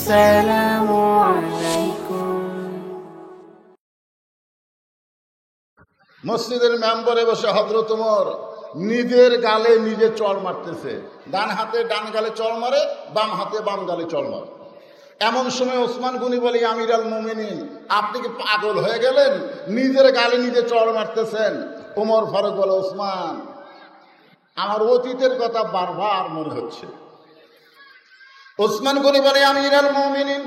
আসসালামু আলাইকুম। মসজিদের মেম্বারে বসে হযরত ওমর নিজের গালে নিজে চড় মারতেছে। ডান হাতে ডান গালে চড় মারে, বাম হাতে বাম গালে চড় মারে। এমন সময় ওসমান গনি বলে, আমির আল মুমিনিন, আপনি কি পাগল হয়ে গেলেন? নিজের গালে নিজে চড় মারতেছেন। ওমর ফারুক বলে, ওসমান, আমার অতীতের কথা বারবার মনে হচ্ছে। ওসমান গনি বলে, আমির আল মুমিনিন,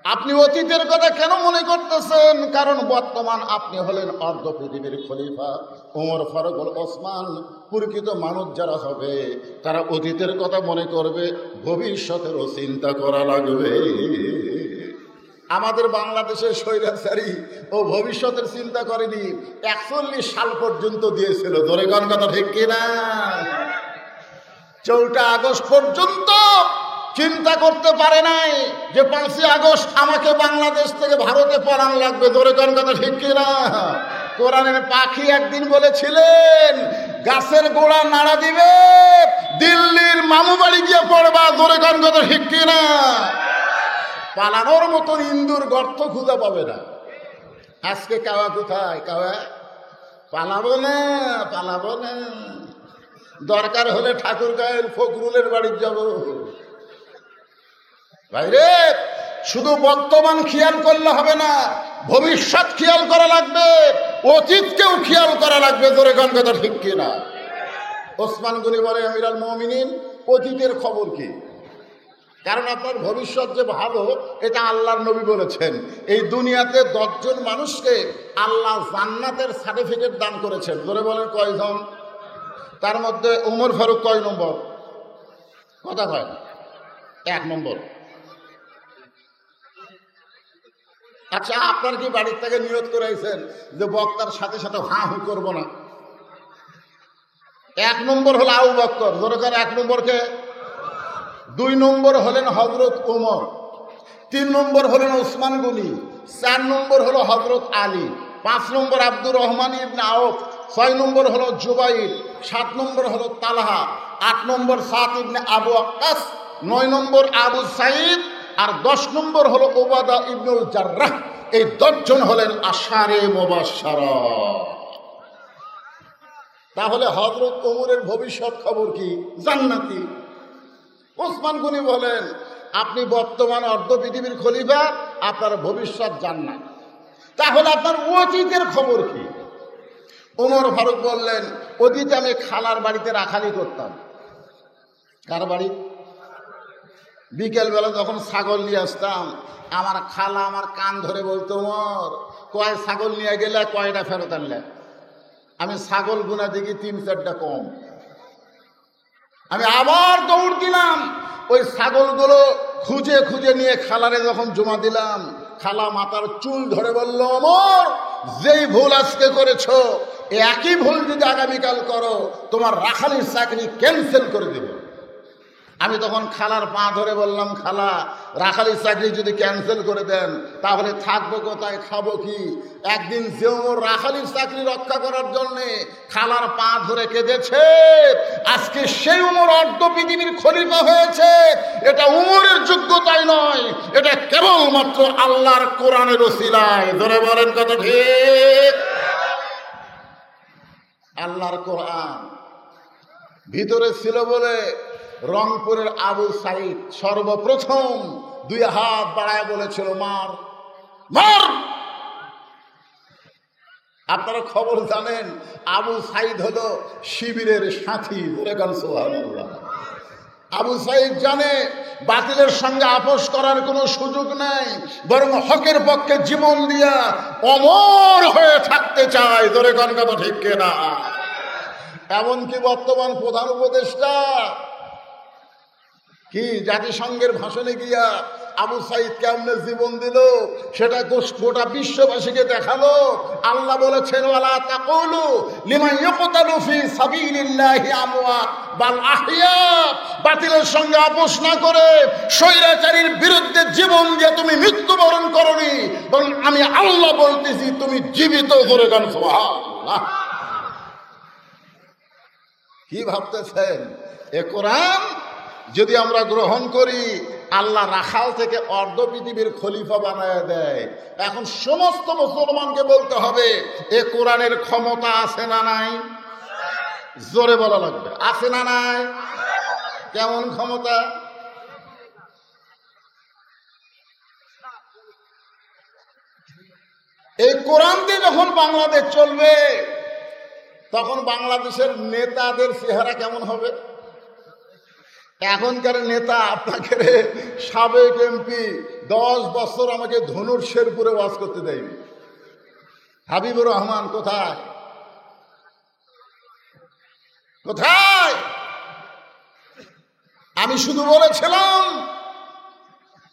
আপনি অতীতের কথা কেন মনে করতেছেন? কারণ বর্তমান আপনি হলেন অর্ধ পৃথিবীর খলিফা। ওমর ফারুক বলে, ওসমান, প্রকৃত মানুষ যারা হবে তারা অতীতের কথা মনে করবে, ভবিষ্যতেরও চিন্তা করা লাগবে। আমাদের বাংলাদেশের স্বৈরাচারী ও ভবিষ্যতের চিন্তা করেনি, 41 সাল পর্যন্ত দিয়েছিল। ধরে কোন কথা ঠিক কিনা? 4 আগস্ট পর্যন্ত চিন্তা করতে পারে নাই যে 5 আগস্ট আমাকে বাংলাদেশ থেকে ভারতে পড়ানো লাগবে। ধরে কোন কথা ঠিক কিনা? কোরআনের পাখি একদিন বলেছিলেন, গাছের গোড়া নাড়া দিবে, দিল্লির মামু বাড়ি গিয়ে পড়বা। ধরে কোন কথা ঠিক কিনা? পালানোর মতন ইন্দুর গর্ত খুঁজে পাবে না। আজকে কাওয়া কোথায়? কাওয়া পালাবো না, পালাবো না। দরকার হলে ঠাকুরগাঁয়ের ফখরুলের বাড়ি যাব। ভাইরে, শুধু বর্তমান খেয়াল করলে হবে না, ভবিষ্যৎ খেয়াল করা লাগবে, অতীতকেও খেয়াল করা লাগবে। ধরে কোন কথা ঠিক কিনা? ওসমান গনি বলে, আমির আল মুমিনিন, অতীতের খবর কি? কারণ আপনার ভবিষ্যৎ যে ভালো, এটা আল্লাহর নবী বলেছেন। এই দুনিয়াতে 10 জন মানুষকে আল্লাহ জান্নাতের সার্টিফিকেট দান করেছেন। ধরে বলেন কয়জন? তার মধ্যে ওমর ফারুক কয় নম্বর? কথা কয় 1 নম্বর। আচ্ছা, আপনার কি বাড়ির থেকে নিয়ত করেছেন যে বক্তার সাথে সাথে হাঁ হু করবো না? 1 নম্বর হলো আবু বকর। দরকার 1 নম্বরকে। 2 নম্বর হলেন হযরত ওমর, 3 নম্বর হলেন ওসমান গনি, 4 নম্বর হলো হযরত আলী, 5 নম্বর আব্দুর রহমান ইবনে আওফ, 6 নম্বর হলো জুবাইর, 7 নম্বর হলো তালহা, 8 নম্বর সাদ ইবনে আবু ওয়াক্কাস, 9 নম্বর আবু সাঈদ, আর 10 নম্বর হলো উবাদা ইবনুল জাররাহ। এই 10 জন হলেন আশারে মুবাশশারা। তাহলে হযরত ওমরের ভবিষ্যৎ খবর কি? জান্নাতি। ওসমান গনি বলেন, আপনি বর্তমান অর্ধ পৃথিবীর খলিফা, আপনার ভবিষ্যৎ জান্নাত। তাহলে আপনার অতীতের খবর কি? ওমর ফারুক বললেন, অতীতে আমি খালার বাড়িতে রাখালি করতাম। কার বাড়ি? বিকেলবেলা যখন ছাগল নিয়ে আসতাম, আমার খালা আমার কান ধরে বলতো, ওমর, কয় ছাগল নিয়ে গেলে, কয়টা ফেরত আনলে? আমি ছাগল গুনা দেখি 3-4টা কম। আমি আবার দৌড় দিলাম, ওই ছাগলগুলো খুঁজে খুঁজে নিয়ে খালারে যখন জমা দিলাম, খালা মাথার চুল ধরে বলল, ওমর, যেই ভুল আজকে করেছো, একই ভুল যদি আগামীকাল করো, তোমার রাখালির চাকরি ক্যান্সেল করে দেব। আমি তখন খালার পা ধরে বললাম, খালা, রাখালির চাকরি যদি ক্যান্সেল করে দেন, তাহলে থাকবো কোথায়, খাবো কি? একদিন যে ওমর রাখালির চাকরি রক্ষা করার জন্যে খালার পা ধরে কেঁদেছে, আজকে সেই ওমর অর্ধ পৃথিবীর খলিফা হয়েছে। এটা ওমরের যোগ্যতাই নয়, এটা কেবলমাত্র আল্লাহর কোরআনের ওসিলায়। ধরে বলেন কথা ঠিক? আল্লাহর কোরআন ভিতরে ছিল বলে রংপুরের আবু সাঈদ সর্বপ্রথম 2 হাত বাড়ায় বলেছিল, মার মার। আপনারা খবর জানেন, আবু সাঈদ হলো শিবিরের সাথী। সুবহানাল্লাহ। আবু সাঈদ জানে বাতিলের সঙ্গে আপোষ করার কোনো সুযোগ নাই, বরং হকের পক্ষে জীবন দিয়া অমর হয়ে থাকতে চায়। ধরে কোন কথা ঠিক কিনা? এমনকি বর্তমান প্রধান উপদেষ্টা কি জাতিসংঘের ভাষণে গিয়া আবু সাঈদ কেমনে জীবন দিল, সেটা গোটা বিশ্ববাসীকে দেখালো। আল্লাহ বলেছেন, ওয়ালা তাকুলু লিমান ইউকতালু ফি সাবিলিল্লাহি আমওয়াত বাল আহইয়া। বাতিলের সঙ্গে আপোষ না করে স্বৈরাচারীর বিরুদ্ধে জীবন দিয়ে তুমি মৃত্যুবরণ করনি, বরং আমি আল্লাহ বলতেছি তুমি জীবিত। করে গান সুবহানাল্লাহ। কি ভাবতেছেন? এ কোরআন যদি আমরা গ্রহণ করি, আল্লাহ রাখাল থেকে অর্ধ পৃথিবীর খলিফা বানায় দেয়। এখন সমস্ত মুসলমানকে বলতে হবে এ কোরআনের ক্ষমতা আছে না নাই? জোরে বলা লাগবে, আছে না নাই? কেমন ক্ষমতা? এই কোরআন দিয়ে যখন বাংলাদেশ চলবে তখন বাংলাদেশের নেতাদের চেহারা কেমন হবে? এখনকার নেতা আপনাকে সাবেক এমপি 10 বছর আমাকে ধনুর শেরপুরে ওয়াজ করতে দেয়নি। হাবিবুর রহমান কোথায় কোথায়? আমি শুধু বলেছিলাম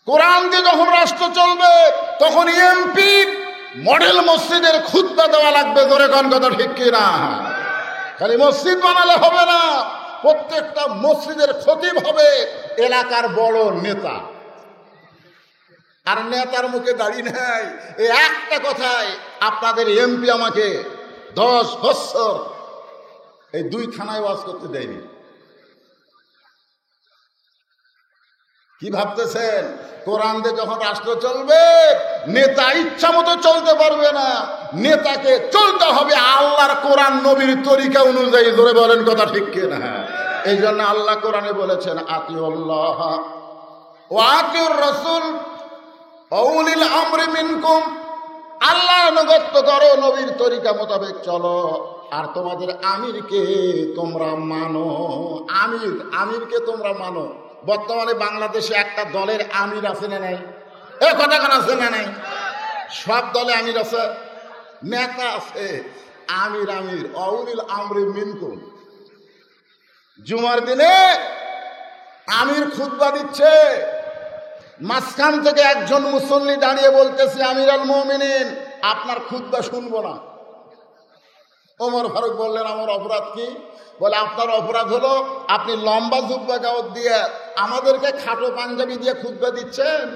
কোরআন দিয়ে যখন রাষ্ট্র চলবে তখন এমপি মডেল মসজিদের খুতবা দেওয়া লাগবে। ধরে কোন কথা ঠিক কিনা? খালি মসজিদ বানালে হবে না, প্রত্যেকটা মসজিদের খতিব হবে এলাকার বড় নেতা। আর নেতার মুখে দাড়ি নাই, এই একটা কথায় আপনাদের এমপি আমাকে 10 বছর এই 2 থানায় ওয়াজ করতে দেয়নি। কি ভাবতেছেন? কোরআন দিয়ে যখন রাষ্ট্র চলবে নেতা ইচ্ছা মতো চলতে পারবে না, নেতাকে চলতে হবে আল্লাহর কোরআন নবীর তরিকা অনুযায়ী। ধরে বলেন কথা ঠিক কিনা? এই জন্য আল্লাহ কোরআনে বলেছেন আতিউল্লাহ ওয়া আতিউর রাসূল ওয়া উলিল আমরি মিনকুম। আল্লাহর আনুগত্য করো, নবীর তরিকা মোতাবেক চলো, আর তোমাদের আমিরকে তোমরা মানো। আমিরকে তোমরা মানো। বর্তমানে বাংলাদেশে একটা দলের আমির আছে না নাই? এ কথা কেন আছে না নাই? সব দলে আমির আছে, নেতা আছে, আমির অউলিল আমরি মিনকুম। জুমার দিনে আমির খুতবা দিচ্ছে, মাঝখান থেকে একজন মুসল্লি দাঁড়িয়ে বলতেছে আমির আল মুমিনিন আপনার খুতবা শুনবো না। ওমর ফারুক বললেন আমার অপরাধ কি? বলে আপনার অপরাধ হলো আপনি লম্বা জুব্বা গাওয়াত দিয়ে আমাদেরকে খাটো পাঞ্জাবি দিয়ে খুতবা দিচ্ছেন।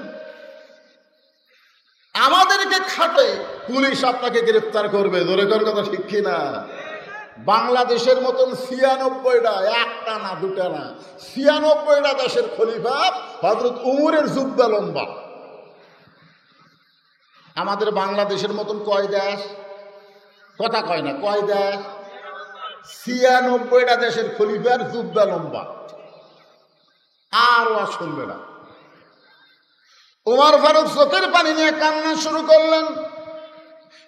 আমাদেরকে খাটে পুলিশ আপনাকে গ্রেফতার করবে। ধরে কর কথা ঠিক কিনা? বাংলাদেশের মতন 96টা, একটা না দুটা না, 96টা দেশের খলিফা হযরত উমরের জুব্বা লম্বা। আমাদের বাংলাদেশের মতন কয় দেশ? কথা কয় না, কয় দেশ? 96টা দেশের খলিফার জুব্বা লম্বা। আর ওয়া শুনবে না। উমর ফারুক চোখের পানি নিয়ে কান্না শুরু করলেন।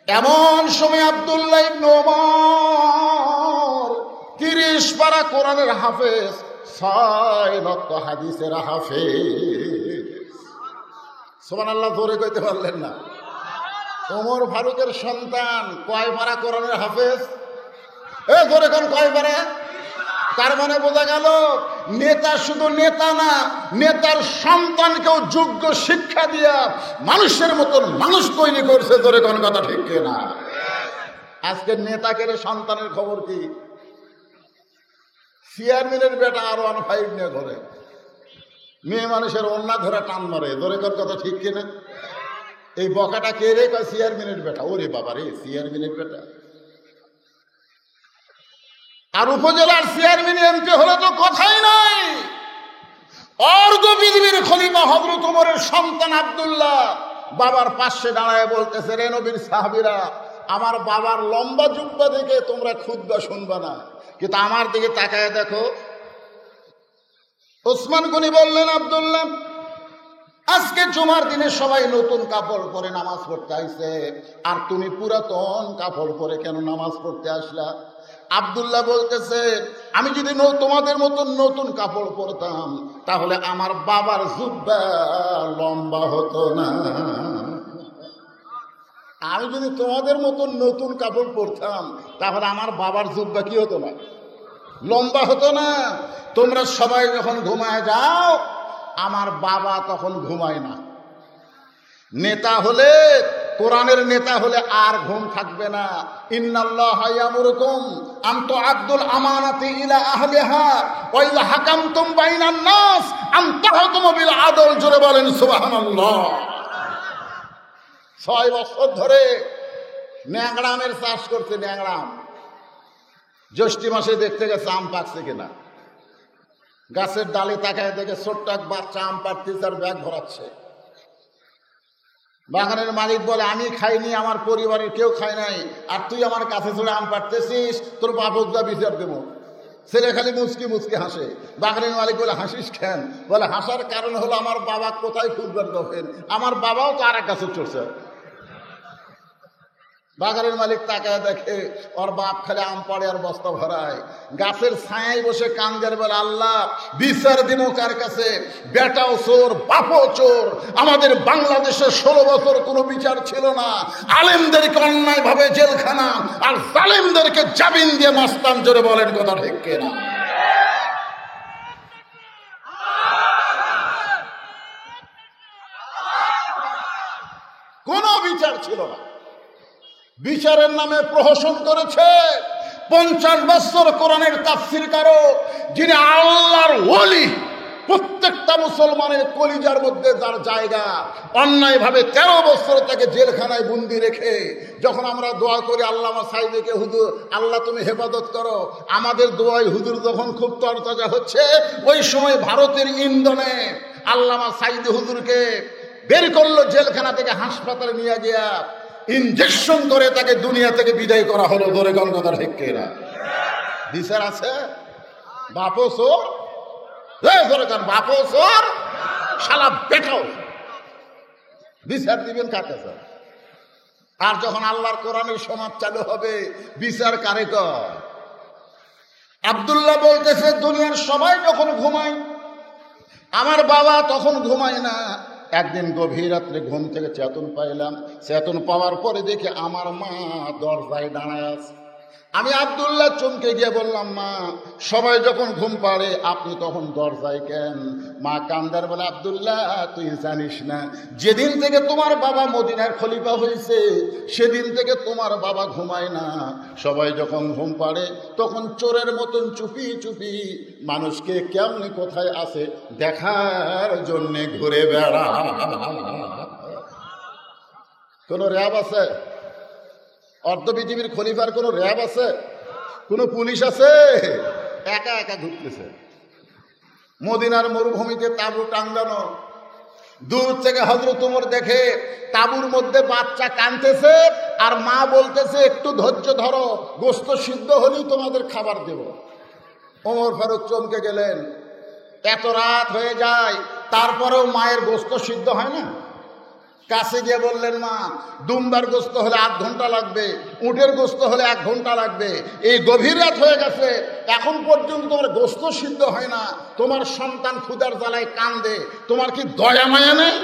এমন সময় আব্দুল্লাহ ইবনে ওমর 30 পারা কোরআনের হাফেজ, 6 লক্ষ হাদিসের হাফেজ। সুবহানাল্লাহ, জোরে কইতে পারলেন না? ওমর ফারুকের সন্তান কয় পারা কোরআনের হাফেজ? জোরে কোন কয় পারা? তার মানে বোঝা গেল নেতা শুধু নেতা না, নেতার সন্তানকেও যোগ্য শিক্ষা দিয়া মানুষের মতন মানুষ তৈরি করছে। ধরে কোন কথা ঠিক না? আজকে নেতাকে সন্তানের খবর কি? চেয়ারম্যানের বেটা R15 নিয়ে ঘরে, মেয়ে মানুষের অন্যা ধরে টান মারে। ধরে কোন কথা ঠিক কিনা? এই বকাটা কে রে? কয় চেয়ারম্যানের বেটা। ওরে বাবা রে, চেয়ারম্যানের বেটা। আর উপজেলার চেয়ারম্যান এমপি হলে তো কথাই নাই। অর্ধ পৃথিবীর খলিফা হযরত ওমরের সন্তান আব্দুল্লাহ বাবার পাশে দাঁড়ায় বলতেছে, রে নবীর সাহাবীরা, আমার বাবার লম্বা জুব্বা দেখে তোমরা খুতবা শুনবা না, কিন্তু আমার দিকে তাকায় দেখো। ওসমান গনি বললেন, আব্দুল্লাহ আজকে জুমার দিনে সবাই নতুন কাপড় পরে নামাজ পড়তে আইছে, আর তুমি পুরাতন কাপড় পরে কেন নামাজ পড়তে আসলা? আব্দুল্লাহ বলতেছে, আমি যদি তোমাদের মতন নতুন কাপড় পরতাম তাহলে আমার বাবার জুব্বা লম্বা হতো না। আমি যদি তোমাদের মতন নতুন কাপড় পরতাম তাহলে আমার বাবার জুব্বা কি হতো না? লম্বা হতো না। তোমরা সবাই যখন ঘুমায় যাও, আমার বাবা তখন ঘুমায় না। নেতা হলে, কোরআনের নেতা হলে আর ঘুম থাকবে না। ইন্নাল্লাহা ইয়ামুরুকুম আন তুআদ্দুল আমানাতি ইলা আহলিহা ওয়া ইযা হাকামতুম বাইনান নাস আন তাহকুমু বিল আদল। জোরে বলেন সুবহানাল্লাহ। 6 বছর ধরে ন্যাংরামের চাষ করছে। ন্যাংরাম জ্যৈষ্ঠ মাসে দেখতে গেছে আম পাকছে কিনা। গাছের ডালে তাকায় দেখে ছোট্ট এক বাচ্চা আম পাড়তেছে আর ব্যাগ ভরাচ্ছে। বাগানের মালিক বলে, আমি খাইনি, আমার পরিবারের কেউ খায় নাই, আর তুই আমার কাছে চলে আম পাড়তেছিস, তোর বাপকদা বিচার দেবো। ছেলে খালি মুচকি মুচকি হাসে। বাগানের মালিক বলে, হাসিস কেন? বলে, হাসার কারণ হলো আমার বাবা কোথায় খুঁজবেন দেখেন, আমার বাবাও তো আর এক গাছে চড়ছে। বাগানের মালিক তাকায় দেখে ওর বাপ খালি আম পাড়ে আর বস্তা ভরায়। গাছের ছায়ায় বসে কান্দের বলে, আল্লাহ বিচার দিব কার কাছে? বেটাও চোর, বাপও চোর। আমাদের বাংলাদেশে 16 বছর কোনো বিচার ছিল না। আলেমদেরকে অন্যায় ভাবে জেলখানা, আর জালেমদেরকে জামিন দিয়ে মাস্তান। জোরে বলেন কথা ঠিক কিনা? কোনো বিচার ছিল না। বিচারের নামে প্রহসন করেছে 50 বছর কোরআনের তাফসীর কারো, যিনি আল্লাহর ওলি, প্রত্যেকটা মুসলমানের কলিজার মধ্যে যার জায়গা, অন্যায় ভাবে 13 বছর তাকে জেলখানায় বন্দি রেখে যখন আমরা দোয়া করি আল্লামা সাইদিকে, হুজুর আল্লাহ তুমি হেফাজত করো, আমাদের দোয়ায় হুজুর যখন খুব তরতাজা হচ্ছে, ওই সময় ভারতের ইন্ধনে আল্লামা সাইদি হুজুরকে বের করলো জেলখানা থেকে, হাসপাতালে নিয়ে গিয়া ইনজেকশন করে তাকে দুনিয়া থেকে বিদায় করা হলো। ধরে গণগদার হেক্কেরা বিচার আছে? বাপও চোর, বাপও চোর, শালা বেটাও। বিচার দিবেন কার কাছে? আর যখন আল্লাহর কোরআনের সমাজ চালু হবে, বিচার কারে কর? আব্দুল্লাহ বলতেছে, দুনিয়ার সবাই যখন ঘুমায়, আমার বাবা তখন ঘুমায় না। একদিন গভীর রাত্রে ঘুম থেকে চেতন পাইলাম। চেতন পাওয়ার পরে দেখে আমার মা দরজায় দাঁড়ায় আছে। আমি আব্দুল্লাহ চমকে গিয়ে বললাম, মা সবাই যখন ঘুম পাড়ে আপনি তখন দরজায় কেন? মা কান্দার বলে, আব্দুল্লাহ তুই জানিস না, যেদিন থেকে তোমার বাবা মদিনার খলিফা হয়েছে সেদিন থেকে তোমার বাবা ঘুমায় না। সবাই যখন ঘুম পাড়ে তখন চোরের মতন চুপি চুপি মানুষকে কেমনি কোথায় আছে দেখার জন্যে ঘুরে বেড়া। কোন র্যাব আছে? অর্ধ পৃথিবীর খলিফার কোন র্যাব আছে? কোন পুলিশ আছে? একা একা ঘুরতেছে। মদিনার মরুভূমিতে তাঁবু টাঙ্গানো, দূর থেকে হযরত ওমর দেখে তাঁবুর মধ্যে বাচ্চা কাঁদতেছে, আর মা বলতেছে, একটু ধৈর্য ধরো, গোশত সিদ্ধ হলেই তোমাদের খাবার দেব। ওমর ফারুক চমকে গেলেন। এত রাত হয়ে যায়, তারপরেও মায়ের গোশত সিদ্ধ হয় না। কাছে গিয়ে বললেন, মা দুম্বার গোশত হলে 8 ঘন্টা লাগবে, উটের গোশত হলে 1 ঘন্টা লাগবে, এই গভীর রাত হয়ে গেছে, এখন পর্যন্ত তোমার গোশত সিদ্ধ হয় না, তোমার সন্তান ক্ষুধার জ্বালায় কান্দে, তোমার কি দয়া মায়া নেই?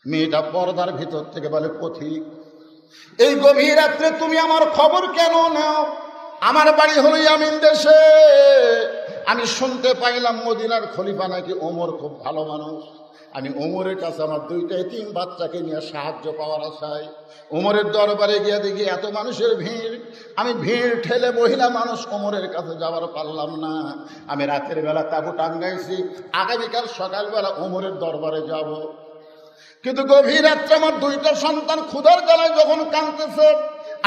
মেয়েটা পর্দার ভিতর থেকে বলে, পথিক এই গভীর রাত্রে তুমি আমার খবর কেন নাও? আমার বাড়ি হলো ইয়ামিন দেশে, আমি শুনতে পাইলাম মদিনার খলিফা নাকি ওমর খুব ভালো মানুষ। আমি ওমরের কাছে আমার 2টা এতিম বাচ্চাকে নিয়ে সাহায্য পাওয়ার আশায় ওমরের দরবারে গিয়ে দেখি এত মানুষের ভিড়। আমি ভিড় ঠেলে মহিলা মানুষ ওমরের কাছে যাওয়ার পারলাম না। আমি রাতের বেলা তাঁবু টাঙ্গাইছি, আগামীকাল সকালবেলা ওমরের দরবারে যাব। কিন্তু গভীর রাত্রে আমার 2টা সন্তান ক্ষুধার জ্বালায় যখন কাঁদতেছে,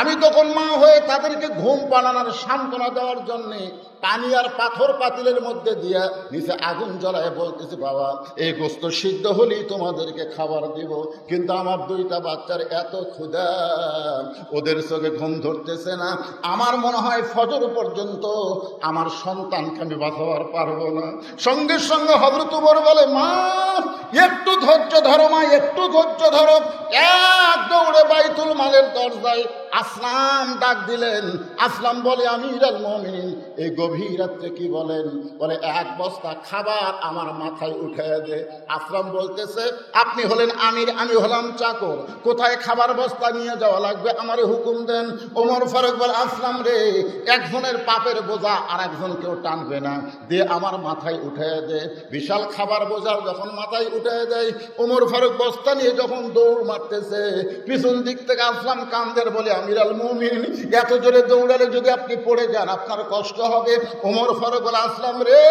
আমি তখন মা হয়ে তাদেরকে ঘুম পাড়ানোর সান্ত্বনা দেওয়ার জন্যে পানি আর পাথর পাতিলের মধ্যে দিয়া নিচে আগুন জ্বলায় বলতেছি, বাবা এই গোশত সিদ্ধ হলেই তোমাদেরকে খাবার দিব। কিন্তু আমার 2টা বাচ্চার এত ক্ষুধা, ওদের চোখে ঘুম ধরতেছে না। আমার মনে হয় ফজর পর্যন্ত আমার সন্তানকে আমি বাঁচাবার পারবো না। সঙ্গে সঙ্গে হযরত ওমর বলে, মা একটু ধৈর্য ধরো, মা একটু ধৈর্য ধরো। এক দৌড়ে বাইতুল মালের দরজায় আসলাম ডাক দিলেন। আসলাম বলে, আমিরুল মুমিনিন এই গভীর রাত্রে কি বলেন? বলে 1 বস্তা খাবার আমার মাথায় উঠে দে। আসলাম বলতেছে, আপনি হলেন আমির, আমি হলাম চাকর, কোথায় খাবার বস্তা নিয়ে যাওয়া লাগবে আমারে হুকুম দেন। ওমর ফারুক বলে, আসলাম রে, একজনের পাপের বোঝা আর একজন কেউ টানবে না, দিয়ে আমার মাথায় উঠে দে। বিশাল খাবার বোঝা যখন মাথায় উঠে দেয়, ওমর ফারুক বস্তা নিয়ে যখন দৌড় মারতেছে, পিছন দিক থেকে আসলাম কান্দের বলে, আমিরুল মুমিনিন এত জোরে দৌড়ালে যদি আপনি পড়ে যান আপনার কষ্ট হবে। ওমর ফারুক বলে, আসলাম রে,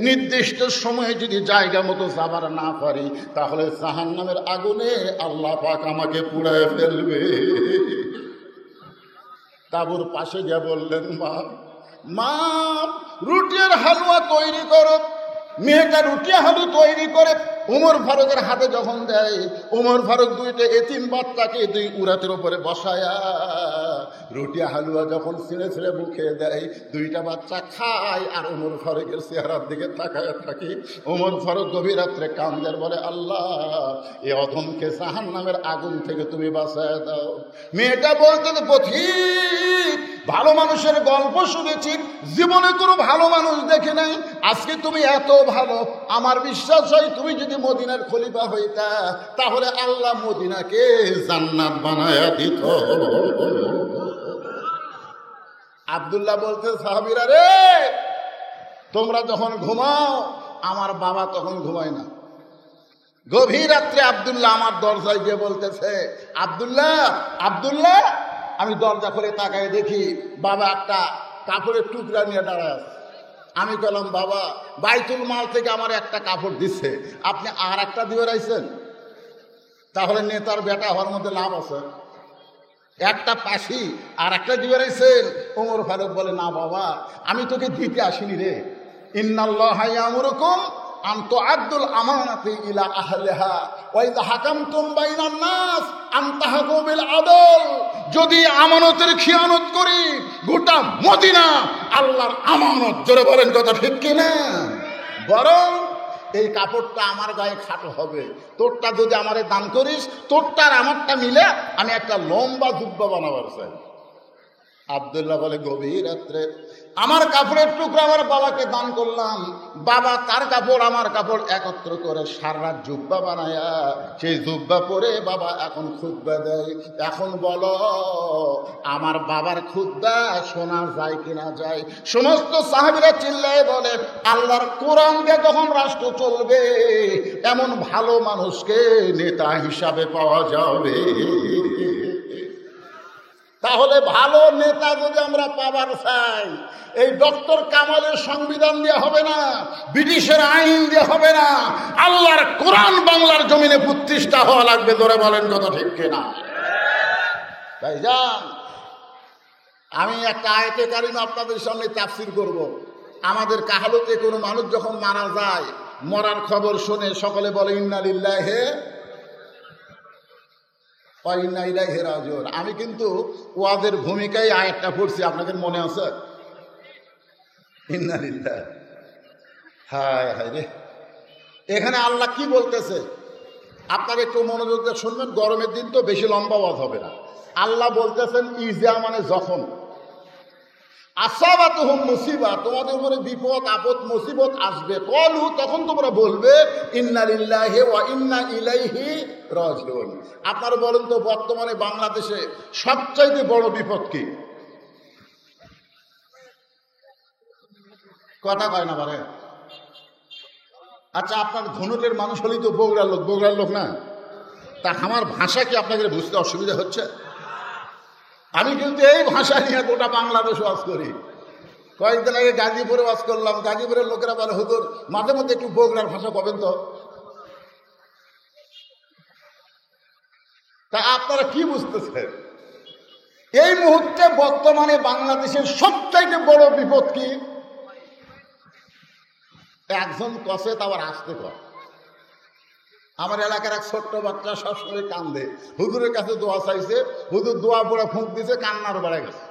নির্দিষ্ট সময়ে যদি জায়গা মতো যাবার না পারি তাহলে জাহান্নামের আগুনে আল্লাহ পাক আমাকে পুড়ায় ফেলবে। তাঁবুর পাশে গিয়ে বললেন, মা রুটির হালুয়া তৈরি করো। মেয়েটা রুটি হালু তৈরি করে উমর ফারুকের হাতে যখন দেয়, উমর ফারুক দুইটা এতিম বাচ্চাকে দুই উরাতের উপরে বসায়া রুটি হালুয়া যখন ছিঁড়ে ছিঁড়ে মুখে দেয়, দুইটা বাচ্চা খায় আর উমর ফারুকের চেহারার দিকে তাকায় থাকি। উমর ফারুক গভীর রাত্রে কান্দের বলে, আল্লাহ এ অধমকে জাহান্নামের আগুন থেকে তুমি বাঁচায় দাও। মেয়েটা বলতে, পথিক ভালো মানুষের গল্প শুনেছি, জীবনে কোনো ভালো মানুষ দেখে নাই, আজকে তুমি এত ভালো, আমার বিশ্বাস হয় তুমি যদি মদিনার খলিফা হইতা তাহলে আল্লাহ মদিনাকে জান্নাত বানায়া দিত। আব্দুল্লাহ বলতে, সাহাবীরা রে, তোমরা যখন ঘুমাও আমার বাবা তখন ঘুমায় না। গভীর রাত্রে আব্দুল্লাহ আমার দরজায় গিয়ে বলতেছে, আব্দুল্লাহ আব্দুল্লাহ। আমি দরজা খুলে তাকায় দেখি বাবা একটা কাপড়ের টুকরা নিয়ে দাঁড়ায় আছে। আমি বললাম, বাবা বাইতুল মাল থেকে আমার একটা কাপড় দিচ্ছে, আপনি আর একটা দিয়ে রাইছেন, তাহলে নেতার বেটা হওয়ার মধ্যে লাভ আছে। একটা পাশি আর একটা দিয়ে রাইছেন। ওমর ফারুক বলে, না বাবা আমি তোকে দিতে আসিনি রে। ইন্নাল্লাহা ইয়ামুরুকুম আন তুআদ্দুল আমানাতি ইলা আহলিহা ওয়া ইযা হাকামতুম বাইনান নাস আন তাহকুমু বিল আদল। যদি আমানতের খিয়ানত করি, গোটা মদিনা আল্লাহর আমানত। জোরে বলেন কথা ঠিক কিনা? বরং এই কাপড়টা আমার গায়ে খাটো হবে, তোরটা যদি আমারে দান করিস, তোরটা আর আমারটা মিলে আমি একটা লম্বা জুব্বা বানাবার চাই। আব্দুল্লাহ বলে, গভীর রাত্রে আমার কাপড়ের টুকরা আমার বাবাকে দান করলাম, বাবা তার কাপড় আমার কাপড় একত্র করে সারা রাত জুব্বা বানায়া সেই জুব্বা পরে বাবা এখন খুতবা দেয়। এখন বলো আমার বাবার খুতবা শোনা যায় কিনা যায়? সমস্ত সাহাবীরা চিল্লায় বলে, আল্লাহর কোরআনকে যখন রাষ্ট্র চলবে এমন ভালো মানুষকে নেতা হিসাবে পাওয়া যাবে। তাহলে ভালো নেতা যদি আমরা পাবার চাই, এই ডক্টর কামালের সংবিধান দিয়ে হবে না, ব্রিটিশের আইন দিয়ে হবে না, আল্লাহর কোরআন বাংলার জমিনে প্রতিষ্ঠা হওয়া লাগবে। ধরে বলেন কথা ঠিক কিনা? ভাইজান, আমি একটা আয়াতে কারিমা আপনাদের সামনে তাফসীর করব। আমাদের কাহালতে কোনো মানুষ যখন মারা যায়, মরার খবর শুনে সকলে বলে ইন্না লিল্লাহি ওয়া ইন্না ইলাইহি রাজিউন। আমি কিন্তু ওয়াজের ভূমিকায় আয়াতটা পড়ছি, আপনাদের মনে আছে? ইন্না লিল্লাহি, হায় হায় রে। এখানে আল্লাহ কি বলতেছে আপনারা একটু মনোযোগ দিয়ে শুনবেন। গরমের দিন তো বেশি লম্বা ওয়াজ হবে না। আল্লাহ বলতেছেন ইজা মানে যখন, আসাবাতুহুম মুসিবা, তোমাদের উপরে বিপদ আপদ মুসিবত আসবে, কলু তখন তোমরা বলবে ইন্না লিল্লাহি ওয়া ইন্না ইলাইহি রাজিউন। আপনারা বলেন তো বর্তমানে বাংলাদেশে সবচাইতে বড় বিপদ কি? কথা কয় না পারে? আচ্ছা, আপনার ধনুটের মানুষ হলেই তো বগুড়ার লোক না? তা আমার ভাষা কি আপনাদের বুঝতে অসুবিধা হচ্ছে? আমি কিন্তু এই ভাষা নিয়ে গোটা বাংলাদেশ ওয়াজ করি। কয়েকদিন আগে গাজীপুরে ওয়াজ করলাম, গাজীপুরের লোকেরা বলে, হুজুর মাঝে মধ্যে একটু বগুড়ার ভাষা পাবেন তো। তা আপনারা কি বুঝতেছেন? এই মুহূর্তে বর্তমানে বাংলাদেশের সবচাইতে বড় বিপদ কি? একজন কষে আবার আসতে কর। আমার এলাকার এক ছোট্ট বাচ্চা সবসময় কান্দে, হুজুরের কাছে দোয়া চাইছে, হুজুর দোয়া পড়ে ফুঁক দিছে, কান্নার বেড়ে গেছে।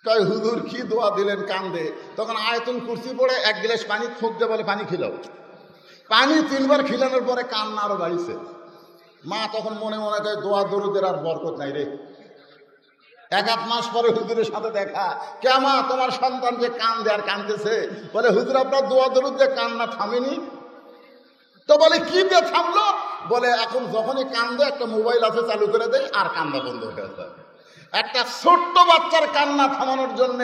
কয় হুজুর কি দোয়া দিলেন? কান্দে। তখন আয়াতুল কুরসি পড়ে এক গ্লাস পানি ফুঁক দিয়ে বলে পানি খিলাও। পানি 3 বার খিলানোর পরে কান্না আরো বাড়িছে। মা তখন মনে মনে কয় দোয়া দরুদের আর বরকত নাই রে। 1-1 মাস পরে হুজুরের সাথে দেখা, কে মা তোমার সন্তান যে কান্দে আর কান্দতেছে? বলে হুজুর আপনার দোয়া দরুদ দিয়ে কান্না থামেনি। তো বলে কি দিয়ে থামলো? বলে এখন যখনই কান্দে একটা মোবাইল আছে চালু করে দেয় আর কান্না বন্ধ হয়ে যায়। একটা ছোট্ট বাচ্চার কান্না থামানোর জন্য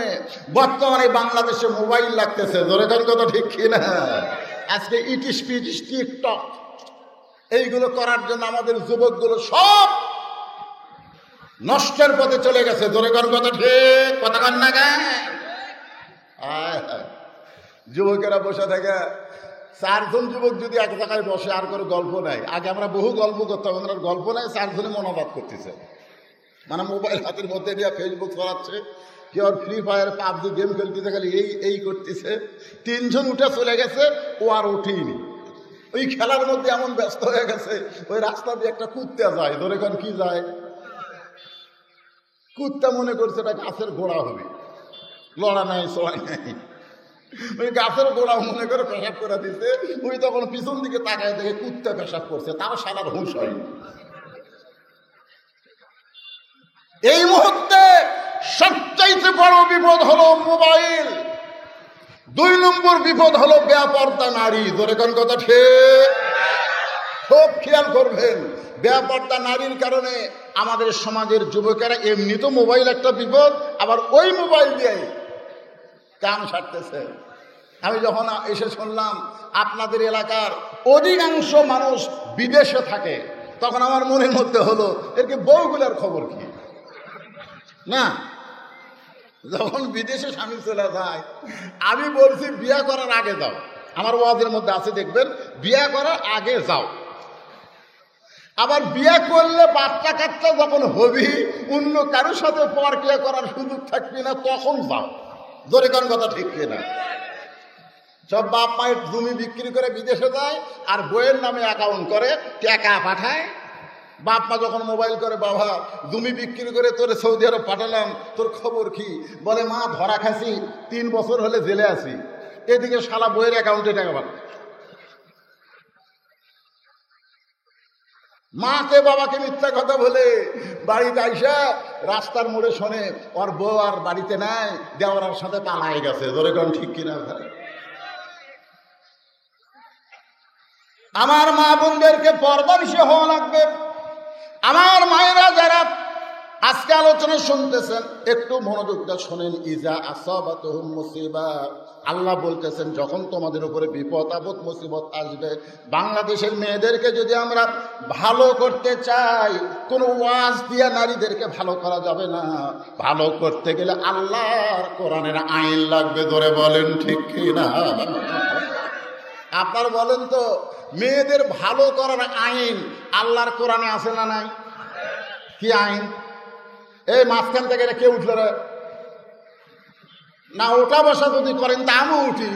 বর্তমানে বাংলাদেশে মোবাইল লাগতেছে। ধরে দেন কথা ঠিক কিনা? আজকে ইটিস পিটিস টিকটক এইগুলো করার জন্য আমাদের যুবকগুলো সব নষ্টের পথে চলে গেছে। ধরে দেন কথা ঠিক, কথা কন না কেন? যুবকেরা বসে থাকে, 4 জন যুবক যদি এক জায়গায় বসে আর করে গল্প নাই। আগে আমরা বহু গল্প করতাম, আমরা গল্প নাই, 4 জনে মনোবাদ করতেছে। মানে মোবাইল হাতের মধ্যে দিয়ে ফেসবুক চালাচ্ছে, কেউ আর ফ্রি ফায়ার পাবজি গেম খেলতেছে, খালি এই করতেছে। 3 জন উঠে চলে গেছে, ও আর উঠেইনি। ওই খেলার মধ্যে এমন ব্যস্ত হয়ে গেছে, ওই রাস্তা দিয়ে একটা কুত্তা যায়, ধরে কোন কি যায়, কুত্তা মনে করছে এটা গাছের গোড়া হবে, লড়া নাই সবাই নাই, ওই গাছের গোড়া মনে করে পেশাব করে দিতে। ওই তখন পিছন দিকে তাকায় দেখে কুত্তা পেশাব করছে, তাও সারার হুঁশ হয়নি। এই মুহূর্তে সবচাইতে বড় বিপদ হলো মোবাইল। 2 নম্বর বিপদ হলো বেপরদা নারী। ধরে কোন কথা ঠিক, খুব খেয়াল করবেন। বেপরদা নারীর কারণে আমাদের সমাজের যুবকেরা এমনি তো মোবাইল একটা বিপদ, আবার ওই মোবাইল দিয়ে কাম সারতেছে। আমি যখন এসে শুনলাম আপনাদের এলাকার অধিকাংশ মানুষ বিদেশে থাকে, তখন আমার মনের মধ্যে হলো এর কি বউগুলার খবর কি না। যখন বিদেশে স্বামী চলে যায়, আমি বলছি বিয়ে করার আগে যাও। আমার ওয়াজের মধ্যে আছে, দেখবেন, বিয়ে করার আগে যাও। আবার বিয়ে করলে বাচ্চা কাচ্চা যখন হবি, অন্য কারোর সাথে পরকিয়া করার সুযোগ থাকবি না, তখন যাও। ধরে কোন কথা ঠিক কিনা? সব বাপ মায়ের জমি বিক্রি করে বিদেশে যায়, আর বইয়ের নামে অ্যাকাউন্ট করে, টাকা পাঠায়। বাপ মা যখন মোবাইল করে, বাবা জমি বিক্রি করে তোরে সৌদি আরব পাঠালাম, তোর খবর কি? বলে মা ধরা খাসি, 3 বছর হলে জেলে আছি। এদিকে শালা বইয়ের অ্যাকাউন্টে টাকা পাঠায়। মাকে বাবাকে মিথ্যা কথা বলে বাড়িতে আইসা রাস্তার মোড়ে শোনে ওর বউ আর বাড়িতে নাই, দেওয়ার সাথে পালাই গেছে। ধরে কোন ঠিক কিনা? আমার মা বোনদেরকে পর্দানিশী হওয়া লাগবে। আমার মায়েরা যারা আজকে আলোচনা শুনতেছেন, একটু মনোযোগটা শোনেন। ইজা আসাবাতুহুম মুসিবা, আল্লাহ বলতেছেন যখন তোমাদের উপরে বিপদ আপদ মুসিবত আসবে, বাংলাদেশের মেয়েদেরকে যদি আমরা ভালো করতে চাই, কোনো ওয়াজ দিয়া নারীদেরকে ভালো করা যাবে না। ভালো করতে গেলে আল্লাহর কোরআনের আইন লাগবে। ধরে বলেন ঠিক কিনা? আপনার বলেন তো, মেয়েদের ভালো করার আইন আল্লাহর কোরআনে আছে না নাই? কি আইন? এই মাঝখান থেকে কে উঠল রে? না, ওটা বসা যদি করেন তা আমিও উঠি।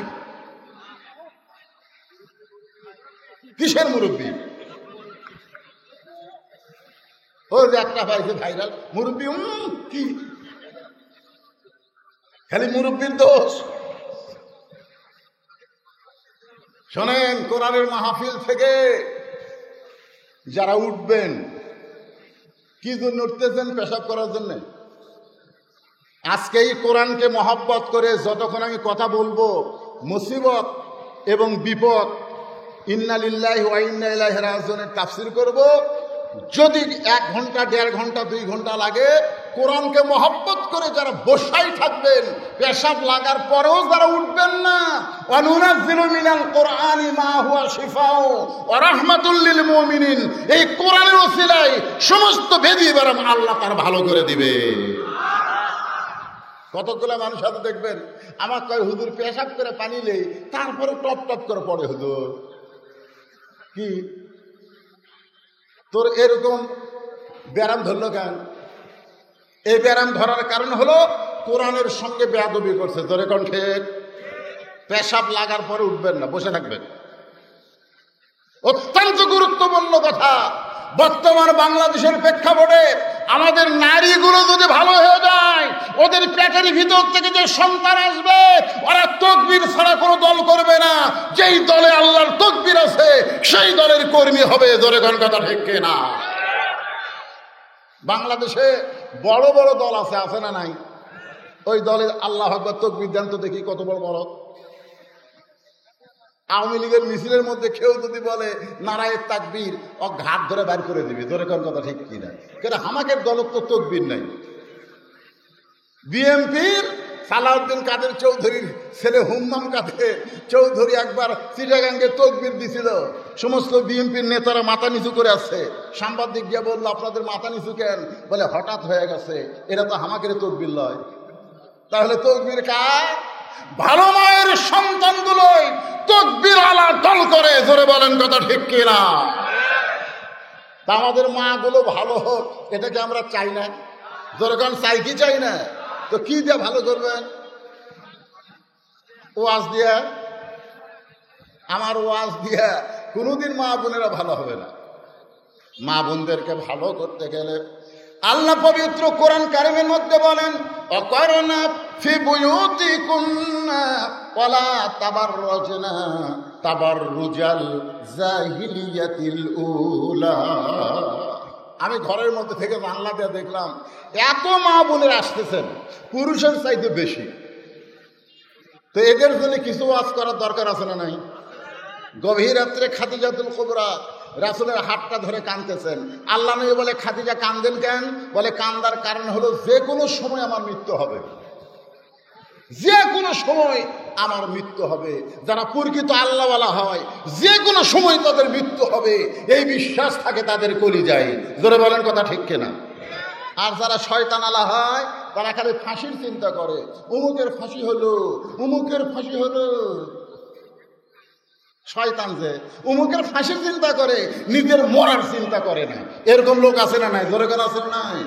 কিসের মুরব্বী? ওই যে একটা পাইছে ভাইরাল মুরব্বী, কি খালি মুরব্বীর দোষ। শোনেন, কোরআনের মাহফিল থেকে যারা উঠবেন, কি জন্য উঠতেছেন? পেশাব করার জন্য। আজকে এই কোরআনকে মহব্বত করে যতক্ষণ আমি কথা বলবো, মুসিবত এবং বিপদ, ইন্না লিল্লাহি ওয়া ইন্না ইলাইহি রাজিউনের তাফসীর করব, যদি 1 ঘন্টা 1.5 ঘন্টা 2 ঘন্টা লাগে, কোরআনকে মহব্বত করে যারা বসাই থাকবেন, পেশাব লাগার পরেও যারা উঠবেন না, ওয়ানুনাজ্জিলু মিনাল কোরআনি মা হুয়া শিফাউ ওয়া রাহমাতুল লিল মুমিনিন, এই কোরআনের ওসিলায় সমস্ত বেদি বারাম আল্লাহ তার ভালো করে দিবে। কতগুলো মানুষ হাতে দেখবেন আমার কয়, হুজুর পেশাব করে পানি নেই, তারপরে টপ টপ করে পড়ে। হুজুর কি তোর এরকম ব্যারাম ধরলো কেন? এই ব্যারাম ধরার কারণ হলো কোরআনের সঙ্গে বেয়াদবি করছে। তোরে কণ্ঠে পেশাব লাগার পরে উঠবেন না, বসে থাকবেন। অত্যন্ত গুরুত্বপূর্ণ কথা। বর্তমান বাংলাদেশের প্রেক্ষাপটে আমাদের নারীগুলো যদি ভালো হয়ে যায়, ওদের পেটের ভিতর থেকে যে সন্তান আসবে, ওরা তাকবীর ছাড়া কোনো দল করবে না। যেই দলে আল্লাহর তাকবীর আছে, সেই দলের কর্মী হবে। জোরে কোন কথা ঠিক কিনা? বাংলাদেশে বড় বড় দল আছে না নাই? ওই দলের আল্লাহু আকবার তাকবীর দেন তো দেখি, কত বড় বড়। আওয়ামী লীগের মিছিলের মধ্যে কেউ যদি বলে নারায়ে তাকবীর, ও ঘাট ধরে বের করে দিবে। ধরে কোন কথা ঠিক কিনা? কেন আমাদের দলের তো তাকবীর নাই। বিএনপির সালাউদ্দিন কাদের চৌধুরীর ছেলে হুম্মাম কাদের চৌধুরী একবার চিটাগাঙ্গে তাকবীর দিছিল, সমস্ত বিএনপির নেতারা মাথা নিচু করে আছে। সাংবাদিক গিয়ে বললো, আপনাদের মাথা নিচু কেন? বলে হঠাৎ হয়ে গেছে, এরা তো আমাদের তাকবীর লয়। তাহলে তাকবীর কার? ভালো মায়ের সন্তানগুলোই তাকবীর আলা দল করে। জোরে বলেন কথা ঠিক কিনা? তা আমাদের মা গুলো ভালো হোক, এটাকে আমরা চাই না? জোরে কোন চাই কি চাই না? তো কি দিয়ে ভালো করবেন? ওয়াজ দিয়া? আমার ওয়াজ দিয়া কোনোদিন মা বোনেরা ভালো হবে না। মা বোনদেরকে ভালো করতে গেলে আল্লাহ পবিত্র কোরআন কারিমের মধ্যে বলেন, অকরনা ফি বুয়ুতিকুন্না ওয়ালা তাবাররুজনা তাবাররুজাল জাহিলিয়াতিল উলা। আমি ঘরের মধ্যে থেকে জানলা দিয়ে দেখলাম এত মা বোনের আসতেছেন, পুরুষের চাইতে বেশি। তো এদের জন্য কিছু ওয়াজ করার দরকার আছে না নাই? গভীর রাত্রে খাদিজাতুল কুবরা রাসূলের হাতটা ধরে কাঁদতেছেন। আল্লাহ নবী বলে, খাদিজা কাঁদেন কেন? বলে, কান্দার কারণ হলো যে কোনো সময় আমার মৃত্যু হবে, যে কোনো সময় আমার মৃত্যু হবে। যারা প্রকৃত আল্লাহওয়ালা হয় যে কোনো সময় তাদের মৃত্যু হবে, এই বিশ্বাস থাকে তাদের কলিজায়। জোরে বলেন কথা ঠিক কিনা? আর যারা শয়তান আলা হয় তারা খালি ফাঁসির চিন্তা করে, অমুকের ফাঁসি হলো, অমুকের ফাঁসি হলো। শয়তান যে অমুকের ফাঁসির চিন্তা করে, নিজের মরার চিন্তা করে না। এরকম লোক আছে না নাই? জোরে করে আছে না নাই?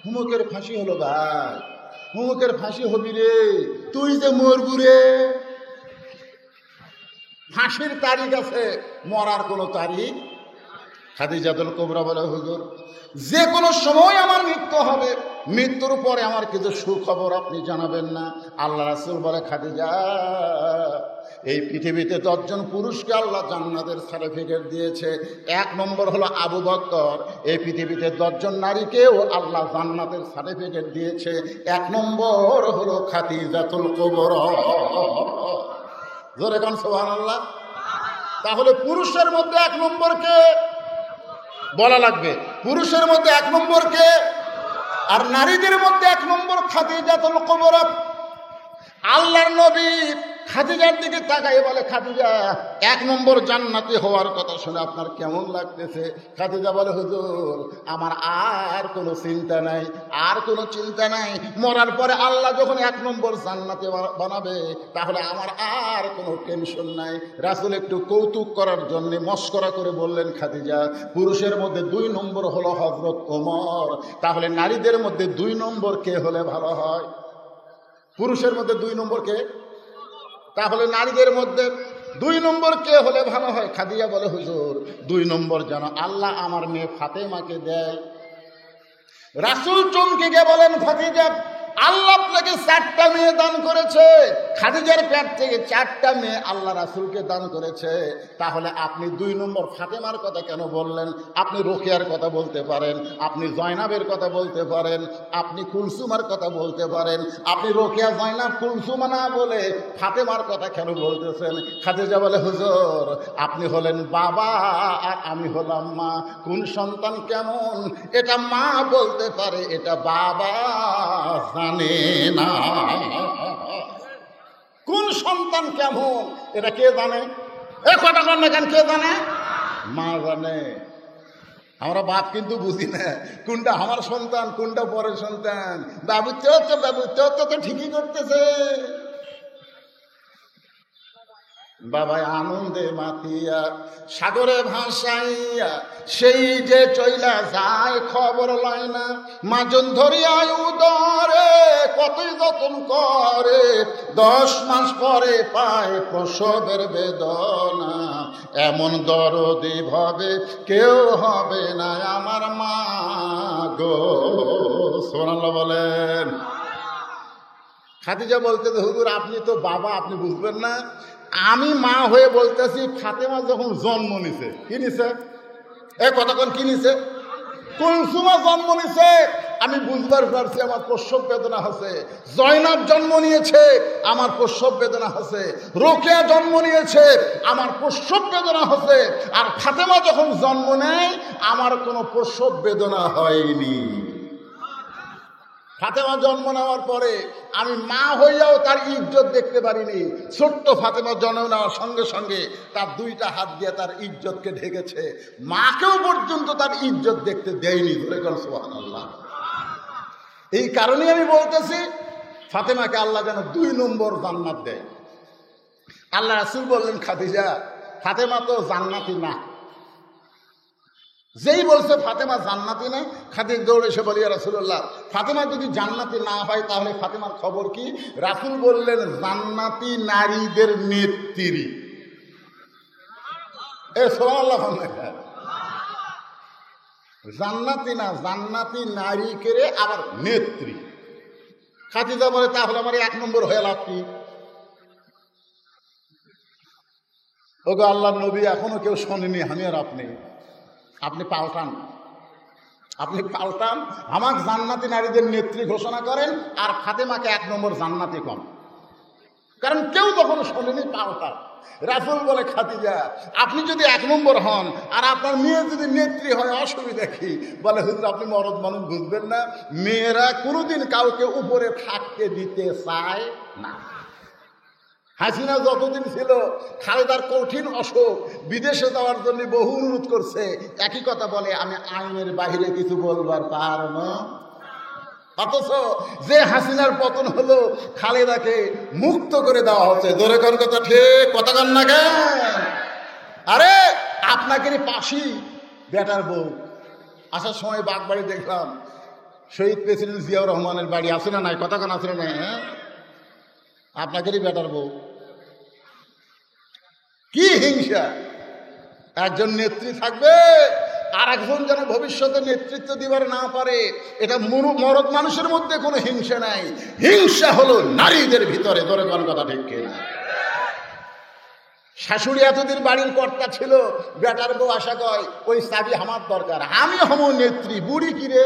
অমুকের ফাঁসি হলো ভাই, অমুকের ফাঁসি হবি রে, তুই যে মরবু রে। ফাঁসির তারিখ আছে, মরার কোনো তারিখ। খাদিজাতুল কুবরা বলে, হুজুর যে কোনো সময় আমার মৃত্যু হবে, মৃত্যুর পরে আমার কিছু সুখবর আপনি জানাবেন না? আল্লাহ রাসূল বলে, খাদিজা এই পৃথিবীতে 10 জন পুরুষকে আল্লাহ জান্নাতের সার্টিফিকেট দিয়েছে। 1 নম্বর হলো আবু বকর। এই পৃথিবীতে 10 জন নারীকেও আল্লাহ জান্নাতের সার্টিফিকেট দিয়েছে। 1 নম্বর হলো খাদিজাতুল কুবরা। জোরে কোন সুবহানাল্লাহ। তাহলে পুরুষের মধ্যে 1 নম্বরকে বলা লাগবে, পুরুষের মধ্যে 1 নম্বরকে, আর নারীদের মধ্যে 1 নম্বর খাদিজাতুল কুবরা। আল্লাহর নবী খাদিজার দিকে তাকাই বলে, খাদিজা 1 নম্বর জান্নাতি হওয়ার কথা শুনে আপনার কেমন লাগতেছে? খাদিজা বলে, হুজুর আমার আর কোনো চিন্তা নাই, আর কোনো চিন্তা নাই। মরার পরে আল্লাহ যখন 1 নম্বর জান্নাতি বানাবে, তাহলে আমার আর কোনো টেনশন নাই। রাসূল একটু কৌতুক করার জন্য মস্করা করে বললেন, খাদিজা পুরুষের মধ্যে 2 নম্বর হলো হযরত ওমর। তাহলে নারীদের মধ্যে 2 নম্বর কে হলে ভালো হয়? পুরুষের মধ্যে 2 নম্বর কে? তাহলে নারীদের মধ্যে 2 নম্বর কে হলে ভালো হয়? খাদিজা বলে, হুজুর 2 নম্বর যেন আল্লাহ আমার মেয়ে ফাতেমাকে দেয়। রাসূল চমকে গিয়ে বলেন, খাদিজা আল্লাহ আপনাকে 4টা মেয়ে দান করেছে। খাদিজার পেট থেকে 4টা মেয়ে আল্লাহ রাসূলকে দান করেছে। তাহলে আপনি 2 নম্বর ফাতেমার কথা কেন বললেন? আপনি রোকেয়ার কথা বলতে পারেন, আপনি জয়নাবের কথা বলতে পারেন, আপনি কুলসুমার কথা বলতে পারেন। আপনি রোকেয়া, জয়নাব, কুলসুমা না বলে ফাতেমার কথা কেন বলতেছেন? খাদিজা বলে, হুজুর আপনি হলেন বাবা আর আমি হলাম মা। কোন সন্তান কেমন এটা মা বলতে পারে, এটা বাবা জানে না। কোন সন্তান কেমন এটা কে জানে? কথা কন না কেন? কে জানে? মা জানে। আমরা বাপ কিন্তু বুঝি না কোনটা আমার সন্তান, কোনটা পরের সন্তান। বাবু তো ঠিকই করতেছে। বাবা আনন্দে মাতিয়া সাগরে ভাসাইয়া সেই যে চইলা যায়, খবর লয় না। মাজন ধরিয়া উদরে কতই যতন করে, 10 মাস পরে পায় প্রসবের বেদনা। এমন দরদি ভাবে কেউ হবে না আমার মা গো। সুবহানাল্লাহ বলেন। খাদিজা বলতেছে, হুজুর আপনি তো বাবা, আপনি বুঝবেন না। আমি মা হয়ে বলতেছি, ফাতেমা যখন জন্ম নিছে, কি নিছে? কতক্ষণ কি নিছে? কুলসুমা জন্ম নিছে, আমি বুঝবার পারছি আমার প্রসব বেদনা আছে। জয়নাব জন্ম নিয়েছে, আমার প্রসব বেদনা আছে। রোকেয়া জন্ম নিয়েছে, আমার প্রসব বেদনা আছে। আর ফাতেমা যখন জন্ম নেয়, আমার কোনো প্রসব বেদনা হয়নি। ফাতেমা জন্ম নেওয়ার পরে আমি মা হইয়াও তার ইজ্জত দেখতে পারিনি। ছোট্ট ফাতেমা জন্ম নেওয়ার সঙ্গে সঙ্গে তার 2টা হাত দিয়ে তার ইজ্জতকে ঢেকেছে। মাকেও পর্যন্ত তার ইজ্জত দেখতে দেয়নি। ধরে গেল সুবহানাল্লাহ। এই কারণেই আমি বলতেছি, ফাতেমাকে আল্লাহ যেন 2 নম্বর জান্নাত দেয়। আল্লাহ রাসূল বললেন, খাদিজা ফাতেমা তো জান্নাতি না। যেই বলছে ফাতেমা জান্নাতি না, খাদিজা দৌড়ে এসে বলি, ইয়া রাসূলুল্লাহ, ফাতেমা যদি জান্নাতি না হয় তাহলে ফাতেমার খবর কি? রাসূল বললেন, জান্নাতি নারীদের নেত্রী। সুবহানাল্লাহ। জান্নাতি না, জান্নাতি নারী কেড়ে আবার নেত্রী। খাদিজা বলে, তাহলে আমার 1 নম্বর হয়ে লাভ কি? ওগো আল্লাহর নবী, এখনো কেউ শোনেনি, আমি আর আপনি পাল্টান, আপনি পাল্টান, আমাকে জান্নাতি নারীদের নেত্রী ঘোষণা করেন, আর ফাতেমাকে 1 নম্বর জান্নাতি কম, কারণ কেউ তখন শোনেনি, পাল্টান। রাসূল বলে, খাদিজা, আপনি যদি 1 নম্বর হন আর আপনার মেয়ে যদি নেত্রী হয়, অসুবিধা কি? বলে, হুজুর, আপনি মরদ মানুষ, বুঝবেন না, মেয়েরা কোনোদিন কাউকে উপরে থাকতে দিতে চায় না। হাসিনা যতদিন ছিল, খালেদার কঠিন অসুখ, বিদেশে যাওয়ার জন্য বহু অনুরোধ করছে, একই কথা বলে, আমি আইনের বাইরে কিছু বলবার পারব না। অথচ যে হাসিনার পতন হলো, খালেদাকে মুক্ত করে দেওয়া হচ্ছে। জোরে কোন কথা ঠিক, কথা কন না কেন? আরে আপনাকে পাশি বেটার বউ। আসার সময় বাগবাড়ি দেখলাম, শহীদ প্রেসিডেন্ট জিয়াউর রহমানের বাড়ি আছে না নাই? কথা কন আছে না? হ্যাঁ, আপনাকেরই বেটার বউ। কি হিংসা! একজন নেত্রী থাকবে, আর একজন যেন ভবিষ্যতে নেতৃত্ব দিবার না পারে। এটা মরদ মানুষের মধ্যে কোনো হিংসা নাই, হিংসা হলো নারীদের ভিতরে। ধরে কোন কথা ঠিক কিনা? শাশুড়ি এতদিন বাড়ির কর্তা ছিল, বেটার বউ আশা কয়, ওই চাবি আমার দরকার, আমি হব নেত্রী। বুড়ি কিরে!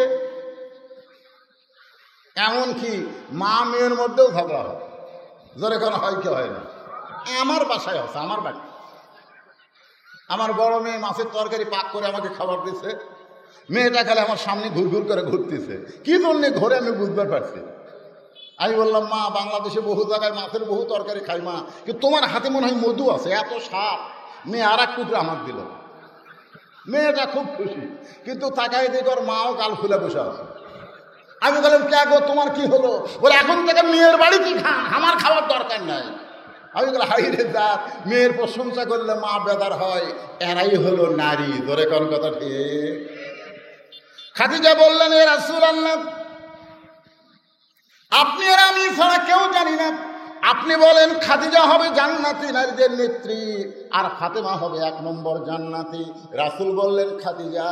এমনকি মা মেয়ের মধ্যেও ঝগড়া হয়। ধরে কোন হয় কি হয় না? আমার বাসায় আছে, আমার বাড়ি। আমার বড় মেয়ে মাছের তরকারি পাক করে আমাকে খাবার দিচ্ছে, মেয়েটা খালি আমার সামনে ঘুরঘুর করে ঘুরতেছে। কি জন্য ঘরে আমি বুঝতে পারছি। আমি বললাম, মা, বাংলাদেশে বহু জায়গায় মাছের বহু তরকারি খাই মা, কিন্তু তোমার হাতে মনে হয় মধু আছে, এত স্বাদ। মেয়ে আর 1 টুকরা আমার দিল। মেয়েটা খুব খুশি, কিন্তু তাকাই দেখি ওর মাও গাল ফুলে বসে আছে। আমি বললাম, কে গো, তোমার কি হলো? বলে, এখন থেকে মেয়ের বাড়িতে খান, আমার খাওয়ার দরকার নাই। আমি বলে, হাই রে জাত, মেয়ের প্রশংসা করলে মা বেদার হয়, এরাই হলো নারী। ধরে কোন কথা ঠিক? খাদিজা বললেন, এ রাসূলুল্লাহ, আপনি আর আমি ছাড়া কেউ জানি না, আপনি বলেন খাদিজা হবে জান্নাতি নারীদের নেত্রী, আর ফাতেমা হবে 1 নম্বর জান্নাতি। রাসূল বললেন, খাদিজা,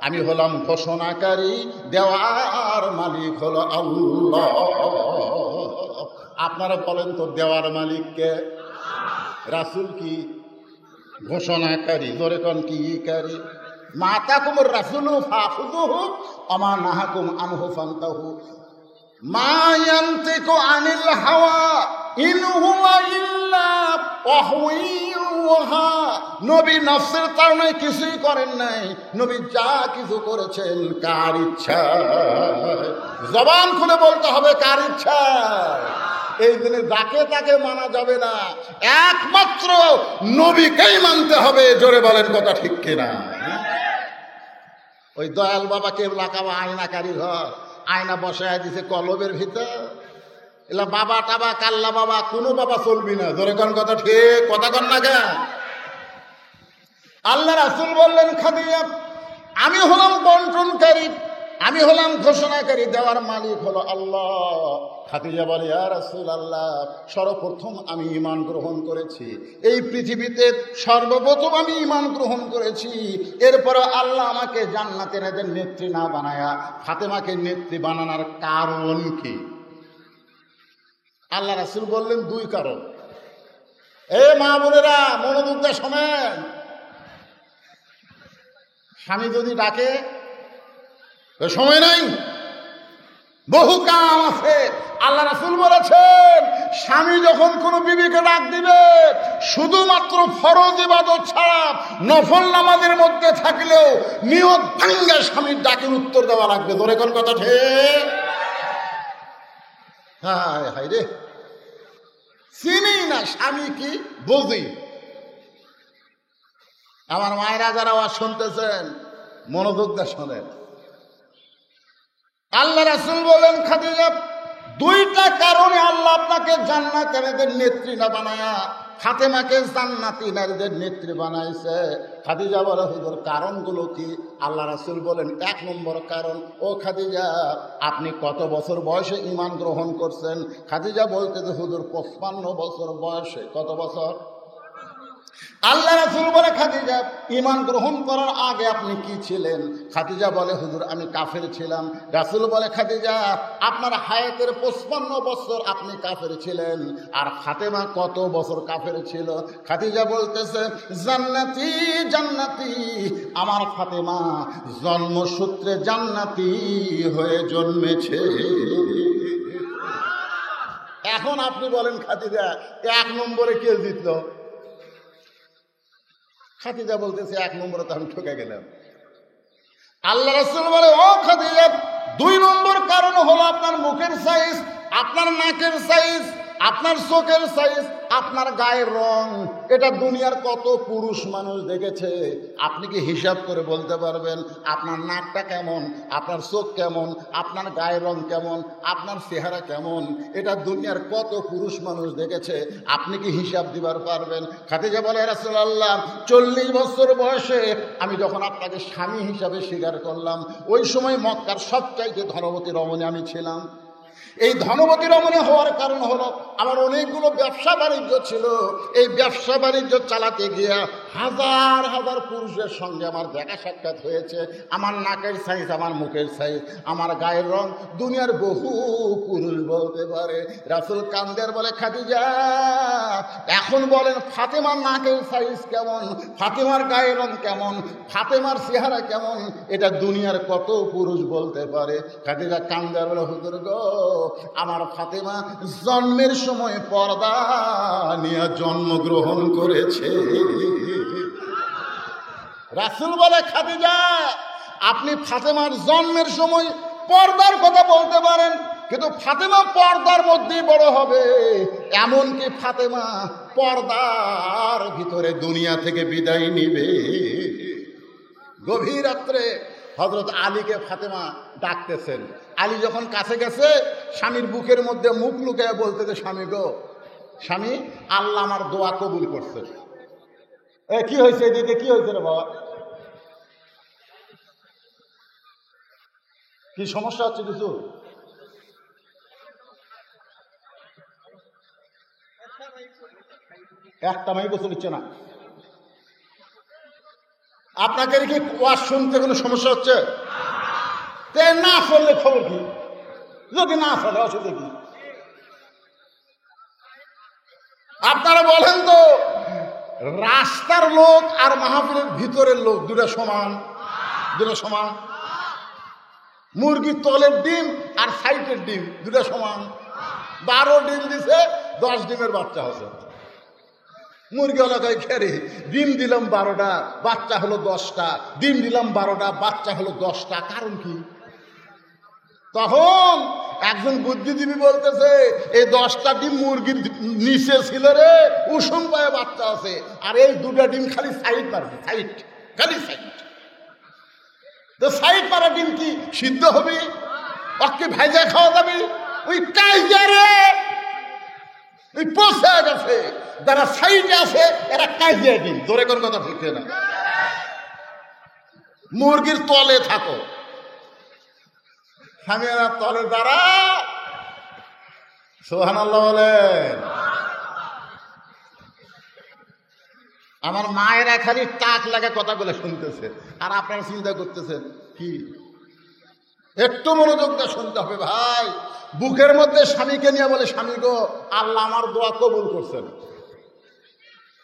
আমি হলাম ঘোষণাকারী, দেওয়ার মালিক হলো আল্লাহ। আপনারা বলেন তো, দেওয়ার মালিককে? রাসূল কি ঘোষণাকারী? ধরে কোন কি কারি? মাতাকুমুর রাসূলু ফাখুযুহু ওয়া মা নাহাকুম আনহু ফান্তাহু। মা ইয়ানতিকু আনিল হাওয়া ইন হুয়া ইল্লা ওয়াহয়ুহা। নবী নফসের কারণে কিছুই করেন নাই, নবী যা কিছু করেছেন কার ইচ্ছা। জবান খুলে বলতে হবে, কার ইচ্ছা। এই দিনে যাকে তাকে মানা যাবে না, একমাত্র নবীকেই মানতে হবে। জোরে বলেন কথা ঠিক কিনা? ওই দয়াল বাবা কেবলা কাবা আয়নাকারী ঘর, আয়না বসায় দিছে কলবের ভিতর। এলা বাবা টাবা কাল্লা বাবা, কোনো বাবা চলবি না। ধরে কোন কথা ঠিক, কথা কন না কেন? আল্লাহ রাসূল বললেন, খাদিজা, আমি হলাম বন্টনকারী, আমি হলাম ঘোষণাকারী, দেওয়ার মালিক হলো আল্লাহ। খাদিজা বলে, ইয়া রাসূলুল্লাহ, সর্বপ্রথম আমি ঈমান গ্রহণ করেছি, এই পৃথিবীতে সর্বপ্রথম আমি ঈমান গ্রহণ করেছি। এরপর আল্লাহ আমাকে জান্নাতের এদের নেত্রী না বানায়া ফাতেমাকে নেত্রী বানানোর কারণ কি? আল্লাহ রাসূল বললেন, 2 কারণ। এ মা বোনেরা, মনোযোগ দিয়ে শোনেন। স্বামী যদি ডাকে, সময় নাই, বহু কাম আছে। আল্লাহ রাসূল বলেছেন, স্বামী যখন কোনো বিবিকে ডাক দিবে, শুধুমাত্র ফরজ ইবাদত ছাড়া নফল নামাজের মধ্যে থাকলেও নিয়ত ভাঙ্গা স্বামীর ডাকের উত্তর দেওয়া লাগবে। ধরে কোন কথা ঠিক? হায় হায় রে, চিনি না স্বামী কি, বুঝি। আমার মায়েরা যারা আওয়াজ শুনতেছেন, মনোযোগ দিয়ে শোনেন। আল্লাহ রাসূল বলেন, খাদিজা, 2টা কারণে আল্লাহ আপনাকে জান্নাতের নেত্রী না বানায়া ফাতেমাকে জান্নাতি নারীদের নেত্রী বানাইছে। খাদিজা বলে, হুজুর কারণগুলো কি? আল্লাহ রাসূল বলেন, 1 নম্বর কারণ, ও খাদিজা আপনি কত বছর বয়সে ঈমান গ্রহণ করছেন? খাদিজা বলতে যে হুজুর 55 বছর বয়সে। কত বছর? আল্লাহ রাসূল বলে, খাদিজা ঈমান গ্রহণ করার আগে আপনি কি ছিলেন? খাদিজা বলে, হুজুর আমি কাফের ছিলাম। রাসূল বলে, খাদিজা আপনার হায়াতের 55 বছর আপনি কাফের ছিলেন। আর ফাতেমা কত বছর কাফের ছিল? খাদিজা বলতেছে, জান্নাতি জান্নাতি, আমার ফাতেমা জন্মসূত্রে জান্নাতি হয়ে জন্মেছে। এখন আপনি বলেন খাদিজা 1 নম্বরে কে জিতল? খাদিজা বলতেছে 1 নম্বরে তো আমি ঠকে গেলাম। আল্লাহ রাসূল বলে, ও খাদিজা 2 নম্বর কারণ হলো আপনার মুখের সাইজ, আপনার নাকের সাইজ, আপনার চোখের সাইজ, আপনার গায়ের রং। এটা দুনিয়ার কত পুরুষ মানুষ দেখেছে, আপনি কি হিসাব করে বলতে পারবেন আপনার নাকটা কেমন, আপনার চোখ কেমন, আপনার গায়ের রং কেমন, আপনার চেহারা কেমন? এটা দুনিয়ার কত পুরুষ মানুষ দেখেছে, আপনি কি হিসাব দিবার পারবেন? খাদিজা বলে, ইয়া রাসূলুল্লাহ 40 বছর বয়সে আমি যখন আপনাকে স্বামী হিসাবে স্বীকার করলাম, ওই সময় মক্কার সবচাইতে ধনবতী রমণী আমি ছিলাম। এই ধনবতী রমণী হওয়ার কারণ হলো আমার অনেকগুলো ব্যবসা বাণিজ্য ছিল। এই ব্যবসা বাণিজ্য চালাতে গিয়ে হাজার হাজার পুরুষের সঙ্গে আমার দেখা সাক্ষাৎ হয়েছে। আমার নাকের সাইজ, আমার মুখের সাইজ, আমার গায়ের রং দুনিয়ার বহু পুরুষ বলতে পারে। রাসূল কান্দের বলে, খাদিজা এখন বলেন ফাতেমার নাকের সাইজ কেমন, ফাতেমার গায়ের রং কেমন, ফাতেমার চেহারা কেমন? এটা দুনিয়ার কত পুরুষ বলতে পারে। খাদিজা কান্দের বলে, হুজুর গো আমার ফাতেমা জন্মের সময় পর্দা নিয়ে জন্মগ্রহণ করেছে। রাসূল বলে, খাদিজা আপনি ফাতেমার জন্মের সময় পর্দার কথা বলতে পারেন, কিন্তু ফাতেমা পর্দার মধ্যেই বড় হবে। এমনকি ফাতেমা পর্দার ভিতরে দুনিয়া থেকে বিদায় নিবে। গভীর রাত্রে হযরত আলীকে ফাতেমা ডাকতেছেন। আলী যখন কাছে গেছে, স্বামীর বুকের মধ্যে মুখ লুকিয়ে বলতেছে, স্বামী গো, স্বামী আল্লাহ আমার দোয়া কবুল করছে। কি হয়েছে এদিকে, কি হয়েছে রে বাবা, কি সমস্যা হচ্ছে? কিছু একটা মাই গোসল দিচ্ছে না। আপনাকে কি ওয়াজ শুনতে কোনো সমস্যা হচ্ছে? না চললে খবর কি? যদি না চলে অসুবিধা কি? আপনারা বলেন তো, রাস্তার লোক আর মাহফিলের ভিতরের লোক দুটা সমান? দুটা সমান? মুরগির তলের ডিম আর সাইটের ডিম দুটা সমান? 12 ডিম দিছে, 10 ডিমের বাচ্চা হচ্ছে। মুরগি এলাকায় খেরে ডিম দিলাম 12টা, বাচ্চা হলো 10টা, ডিম দিলাম 12টা, বাচ্চা হলো 10টা। কারণ কি? তখন একজন বুদ্ধিজীবী বলতেছে, এই 10টা ডিম মুরগির নিচে ছিল রে, উষুম পায়ে বাচ্চা আছে, আর এই 2টা ডিম খালি সাইড পারবে, সাইড, খালি সাইড। তো সাইড পারা ডিম কি সিদ্ধ হবে? ওকে ভেজা খাওয়া যাবে? ওই কাইজারে ওই পচে গেছে। যারা সাইডে আছে এরা কাইজা ডিম। ধরে কোন কথা ঠিক না? মুরগির তলে থাকো, স্বামীরা তলে দাঁড়া। সুবহানাল্লাহ বলেন। আমার মায়েরা খালি টাক লাগা কথাগুলো শুনতেছে, আর আপনারা চিন্তা করতেছেন কি? একটু মনোযোগ দিয়ে শুনতে হবে ভাই। বুকের মধ্যে স্বামীকে নিয়ে বলে, স্বামী গো আল্লাহ আমার দোয়া কবুল করছেন।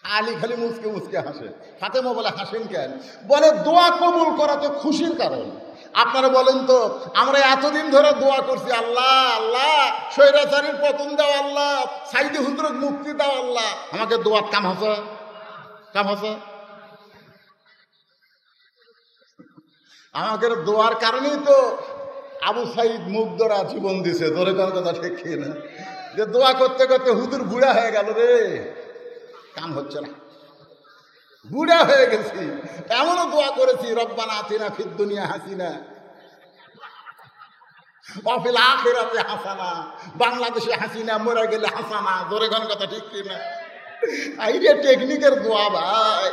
আলী খালি মুচকে মুচকে হাসে। ফাতেমা বলে, হাসেন কেন? বলে, দোয়া কবুল করা তো খুশির কারণ। আপনারা বলেন তো, আমরা এতদিন ধরে দোয়া করছি, আল্লাহ আল্লাহ স্বৈরাচারীর পতন দাও, আল্লাহ সাইদি হুজুরের মুক্তি দাও, আল্লাহ আমাকে দোয়ার কাম হচ্ছে, কাম হচ্ছে। আমাকে দোয়ার কারণেই তো আবু সাইদ মুগ্ধরা জীবন দিছে। ধরে কোন কথা ঠিক না? যে দোয়া করতে করতে হুজুর বুড়া হয়ে গেল রে, কাম হচ্ছে না, বুড়া হয়ে গেছি। এমনও দোয়া করেছি, রব্বানা আতিনা ফিদ দুনিয়া হাসিনা ওয়া ফিল আখিরাতি হাসানা, বাংলাদেশে হাসিনা, মরে গেলে হাসানা। ধরে কোন কথা ঠিক না? আইরে টেকনিকের দোয়া ভাই।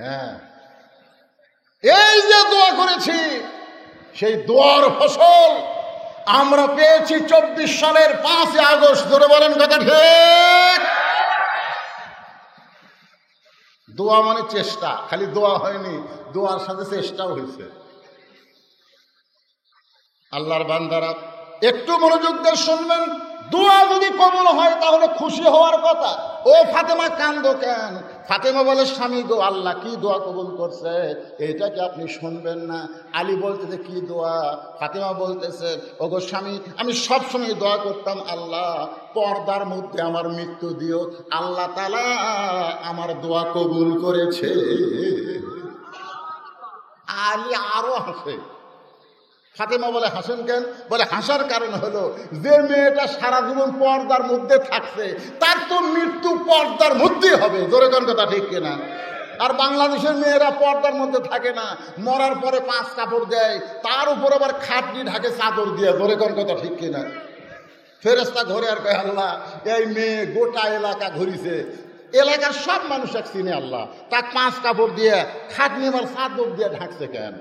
হ্যাঁ, এই যে দোয়া করেছি সেই দোয়ার ফসল আমরা পেয়েছি 24 সালের 5 আগস্ট। ধরে বলেন কথা ঠিক? দোয়া মানে চেষ্টা, খালি দোয়া হয়নি, দোয়ার সাথে চেষ্টাও হয়েছে। আল্লাহর বান্দারা একটু মনোযোগ দিয়ে শুনবেন। দোয়া যদি কবুল হয় তাহলে খুশি হওয়ার কথা। ও ফাতেমা কান্দো কেন? ফাতেমা বলে, স্বামী গো, আল্লাহ কি দোয়া কবুল করছে এটা কি আপনি শুনবেন না? আলী বলতেছে কি দোয়া? ফাতেমা বলতেছে, ও গো স্বামী, আমি সবসময় দোয়া করতাম, আল্লাহ পর্দার মধ্যে আমার মৃত্যু দিও। আল্লাহ তাআলা আমার দোয়া কবুল করেছে। আলী আরো হাসে। ফাতেমা বলে, হাসেন কেন? বলে, হাসার কারণ হলো যে মেয়েটা সারা জীবন পর্দার মধ্যে থাকছে তার তো মৃত্যু পর্দার মধ্যেই হবে। জোরে কোন কথা ঠিক কিনা? আর বাংলাদেশের মেয়েরা পর্দার মধ্যে থাকে না, মরার পরে 5 কাপড় দেয়, তার উপর আবার খাটনি ঢাকে চাদর দিয়ে। জোরে কোন কথা ঠিক কিনা? ফেরেশতা ঘরে আর কয়, আল্লাহ এই মেয়ে গোটা এলাকা ঘুরিছে, এলাকার সব মানুষ এক চিনে, আল্লাহ তাকে 5 কাপড় দিয়ে খাটনি আবার চাদর দিয়ে ঢাকছে কেন?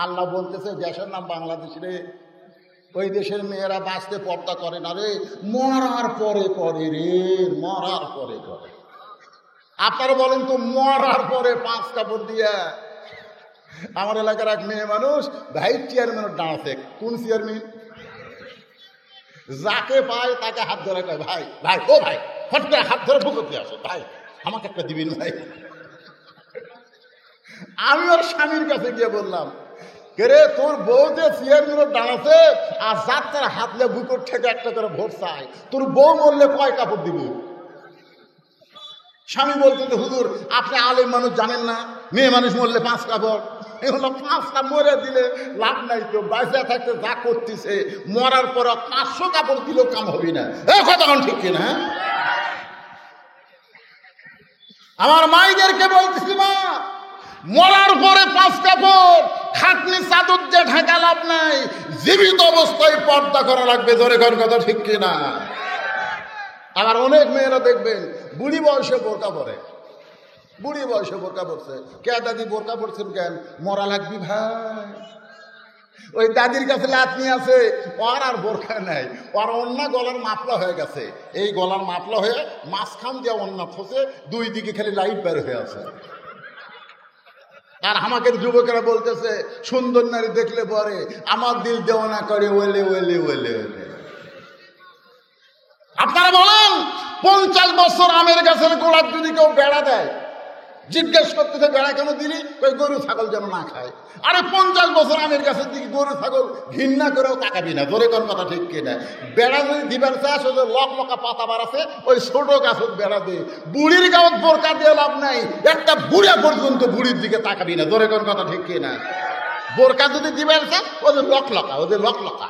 আল্লাহ বলতেছে, দেশের নাম বাংলাদেশ রে, ওই দেশের মেয়েরা বাঁচতে পর্দা করে না রে, মরার পরে করে রে, মরার পরে করে। আপনারা বলেন তো, মরার পরে 5 কাপড় দিয়া? আমার এলাকার এক মেয়ে মানুষ ভাইস চেয়ারম্যানের দাঁড়াচ্ছে। কোন চেয়ারম্যান? যাকে পায় তাকে হাত ধরে কয়, ভাই ভাই, ও ভাই, ফট করে হাত ধরে বুকতে আসো, ভাই আমাকে একটা দিবেন ভাই। আমি ওর স্বামীর কাছে গিয়ে বললাম, রে তোর বউ যে চেয়ারম্যানের দাঁড়াচ্ছে আর যাত্রার হাতলে বুকুর থেকে একটা করে ভোট চাই, তোর বউ মরলে কয় কাপড় দিব? স্বামী বলতে, হুজুর আপনি আলেম মানুষ জানেন না, মেয়ে মানুষ মরলে 5 কাপড়। এগুলো 5টা মরে দিলে লাভ নাই, তো বাইসা থাকতে যা করতেছে, মরার পর 500 কাপড় দিলেও কাম হবে না। এই কথা ঠিক কিনা? আমার মাইদেরকে বলতেছি, মা মরার পরে 5 কাপড় খাটনি চাদর দিয়ে ঢাকা লাভ নাই, জীবিত অবস্থায় পর্দা করা লাগবে। ধরে ঘর কথা ঠিক কিনা? আবার অনেক মেয়েরা দেখবেন বুড়ি বয়সে বোরকা পরে, বুড়ি বয়সে বোরকা পড়ছে। কে দাদি বোরকা পড়ছেন কেন? মরা লাগবি ভাই। ওই দাদির কাছে লাতনি আছে, ওর আর বোরকা নাই, ওর অন্য গলার মাপলা হয়ে গেছে। এই গলার মাপলা হয়ে মাঝখান দিয়ে অন্য ফসে, 2 দিকে খালি লাইট বের হয়ে আছে। আর আমাকে যুবকেরা বলতেছে, সুন্দর নারী দেখলে পরে আমার দিল দেওয়ানা করে, ওলে ওলে ওলে ওলে। আপনারা বলেন, 50 বছর আমের গাছের গোড়ার যদি কেউ বেড়া দেয়, জিজ্ঞেস করতেছে বেড়া কেন দিলি? ওই গরু ছাগল যেন না খায়। আরে 50 বছর আমের গাছের দিকে গরু ছাগল ঘৃণা করেও তাকাবি না। ধরে কোন কথা ঠিক কিনা? বেড়া যদি দিবার চাষ, ওই লক লকা পাতা বাড়াছে, ওই ছোট গাছত বেড়া দিয়ে। বুড়ির গাঁত বোরকা দিয়ে লাভ নাই, একটা বুড়া পর্যন্ত বুড়ির দিকে তাকাবি না। ধরে কোন কথা ঠিক কিনা? বোরকা যদি দিবার চাষ, ওদের লক লকা, ওদের লক লকা,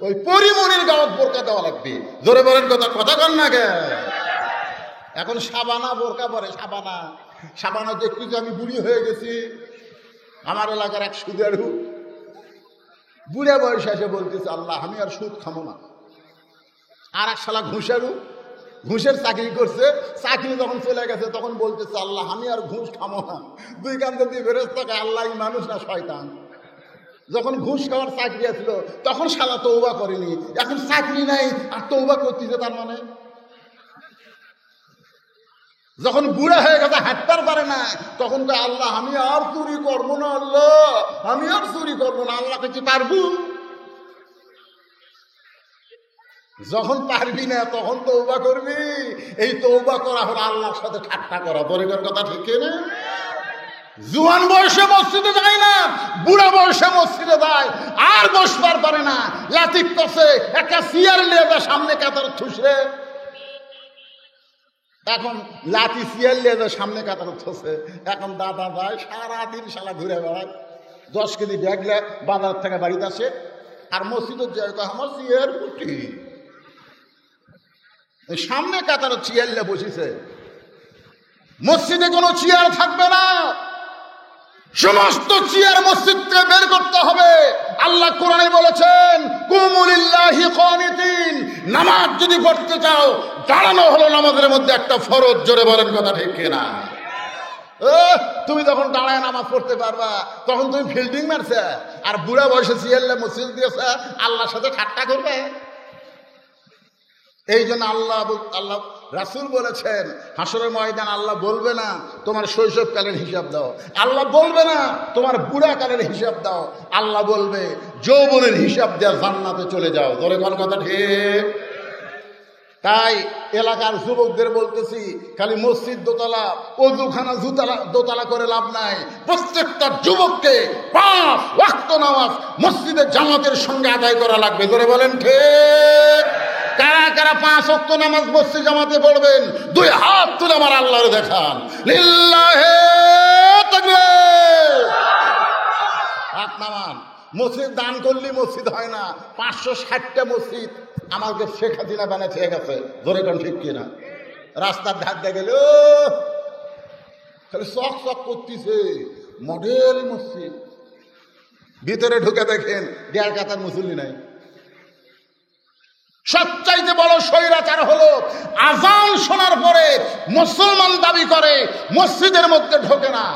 ওই পরিমণির গাঁত বোরকা দেওয়া লাগবে। ধরে বলেন কথা, কথা কন না কে? এখন সাবানা বোরকা পরে, সাবানা, সাবানা দেখতেছি আমি বুড়ি হয়ে গেছি। আমার এলাকার এক সুদেরু বুড়ে বয়সে এসে বলতেছে, আল্লাহ আমি আর সুদ খামো না। আর এক শালা ঘুষেরু, ঘুষের চাকরি করছে, চাকরি যখন চলে গেছে তখন বলতেছে, আল্লাহ আমি আর ঘুষ খামো না। 2 কান্দে 2 ফেরেশতা, আল্লাহ মানুষ না শয়তান। যখন ঘুষ খাওয়ার চাকরি আসছিল তখন শালা তওবা করেনি, এখন চাকরি নাই আর তওবা করতেছে। তার মানে যখন বুড়া হয়ে গেছে, হাঁটতে পারে না, তখন তো আল্লাহ আমি আর চুরি করবো না, আল্লাহ আমি আর চুরি করবো না। আল্লাহ কাছে পারবো? যখন পারবি না তখন তওবা করবি। এই তওবা করা হলো আল্লাহর সাথে ঠাট্টা করা। দরিদ্রের কথা ঠিক না? জুয়ান বয়সে মসজিদে যায় না, বুড়া বয়সে মসজিদে যায়, আর বসবার পারে না, লাতিক কষে একটা চেয়ার নিয়ে সামনে কাতার ঠুসে। এখন লাঠি চেয়ার নিয়ে সামনে কাতার ঠুসে। এখন দাদা যায় সারাদিন শালা ঘুরে বেড়ায়, 10 কেজি ব্যাগলে বাজার থেকে বাড়িতে আসে, আর মসজিদের যায় আমার চেয়ার কুটি। সামনে কাতার চেয়ার নিয়ে বসেছে। মসজিদে কোনো চেয়ার থাকবে না, সমস্ত চেয়ার মসজিদ থেকে বের করতে হবে। আল্লাহ কোরআনে বলেছেন কুমু লিল্লাহি কানিতিন, নামাজ যদি পড়তে চাও দাঁড়ানো হলো নামাজের মধ্যে একটা ফরজ। জোরে বলেন কথা ঠিক কিনা? তুমি যখন দাঁড়ায় নামাজ পড়তে পারবা তখন তুমি ফিল্ডিং মারছে, আর বুড়া বয়সে সিয়াল্লা মসজিদ দিয়েছে আল্লাহর সাথে ঠাট্টা করবে। এই জন্য আল্লাহ রাসূল বলেছেন হাসরের ময়দান আল্লাহ বলবে না তোমার শৈশবকালের হিসাব দাও, আল্লাহ বলবে না তোমার বুড়াকালের হিসাব দাও, আল্লাহ বলবে যৌবনের হিসাব দেওয়া জান্নাতে চলে যাও। ধরে কোন কথা ঠিক? তাই এলাকার যুবকদের বলতেছি, খালি মসজিদ দোতলা অজুখানা দোতলা করে লাভ নাই। প্রত্যেকটা যুবককে 5 ওয়াক্ত নামাজ মসজিদের জামাতের সঙ্গে আদায় করা লাগবে। ধরে বলেন ঠিক? কারা কারা 5 ওয়াক্ত নামাজ মসজিদ জামাতে পড়বেন? 2 হাত তুলে আমার আল্লাহর দেখান। লিল্লাহে তাকবীর। হাত নামান। মসজিদ দান করলে মসজিদ হয় না। 560টা মসজিদ আমাকে শেখ হাসিনা বানাচ্ছে গেছে। ধরে কোন ঠিক কিনা? রাস্তার ধার দিয়ে গেল খালি চক চক করতেছে, মডেল মসজিদ। ভিতরে ঢুকে দেখেন 1.5 কাতার মুসল্লি নাই। সবচাইতে বড় স্বৈরাচার হলো আজান শোনার পরে মুসলমান দাবি করে মসজিদের মধ্যে ঢোকে না।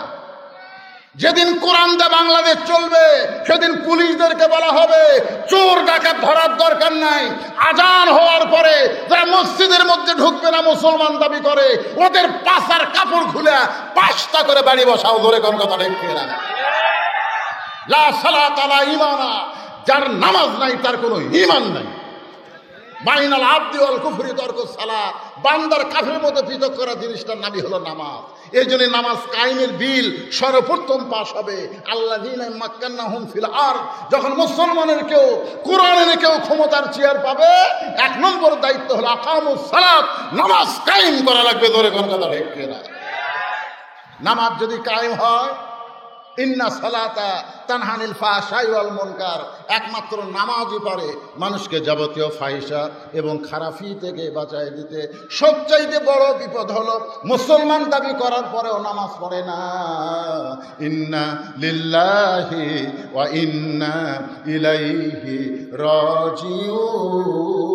যেদিন কোরআন দিয়ে বাংলাদেশ চলবে সেদিন পুলিশদেরকে বলা হবে চোর ডাকাত ধরার দরকার নাই, আজান হওয়ার পরে যারা মসজিদের মধ্যে ঢুকবে না মুসলমান দাবি করে ওদের পাছার কাপড় খুলে 5টা করে বাড়ি বসাও। ধরে কোন কথা ঠিক না? লা সালাতা লা ঈমানা, যার নামাজ নাই তার কোনো ঈমান নাই। বাইনাল আবদি ওয়াল কুফরি তারকুস সালাত, বান্দার কাফের মধ্যে পৃথক করা জিনিসটার নামই হলো নামাজ। এই জন্য নামাজ কায়েমের বিল সর্বপ্রথম পাশ হবে আল্লাযীনা মাক্কান্নাহুম ফিল আরদ। যখন মুসলমানের কেউ কোরআনের কেউ ক্ষমতার চেয়ার পাবে 1 নম্বর দায়িত্ব হলো আকামুস সালাত, নামাজ কায়েম করা লাগবে। ধরে কোন কথা ঠিক কিনা? নামাজ যদি কায়েম হয়, ইন্না সালাতা তানহা আনিল ফাহশাই ওয়াল মুনকার, একমাত্র নামাজই পারে মানুষকে যাবতীয় ফাহিশা এবং খারাপি থেকে বাঁচায় দিতে। সবচাইতে বড় বিপদ হলো মুসলমান দাবি করার পরেও নামাজ পড়ে না। ইন্না লিল্লাহি ওয়া ইন্না ইলাইহি রাজিউন।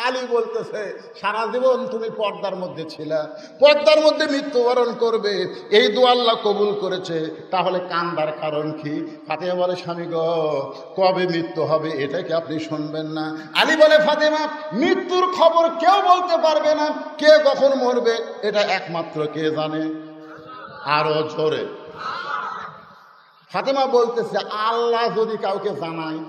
আলী বলতেছে সারা জীবন তুমি পর্দার মধ্যে ছিলা, পর্দার মধ্যে মৃত্যুবরণ করবে, এই দোয়া আল্লাহ কবুল করেছে, তাহলে কান্দার কারণ কি? ফাতেমা বলে স্বামী গো কবে মৃত্যু হবে এটা কি আপনি শুনবেন না? আলী বলে ফাতেমা মৃত্যুর খবর কেউ বলতে পারবে না, কে কখন মরবে এটা একমাত্র কে জানে? আরো জোরে। ফাতেমা বলতেছে আল্লাহ যদি কাউকে জানায়।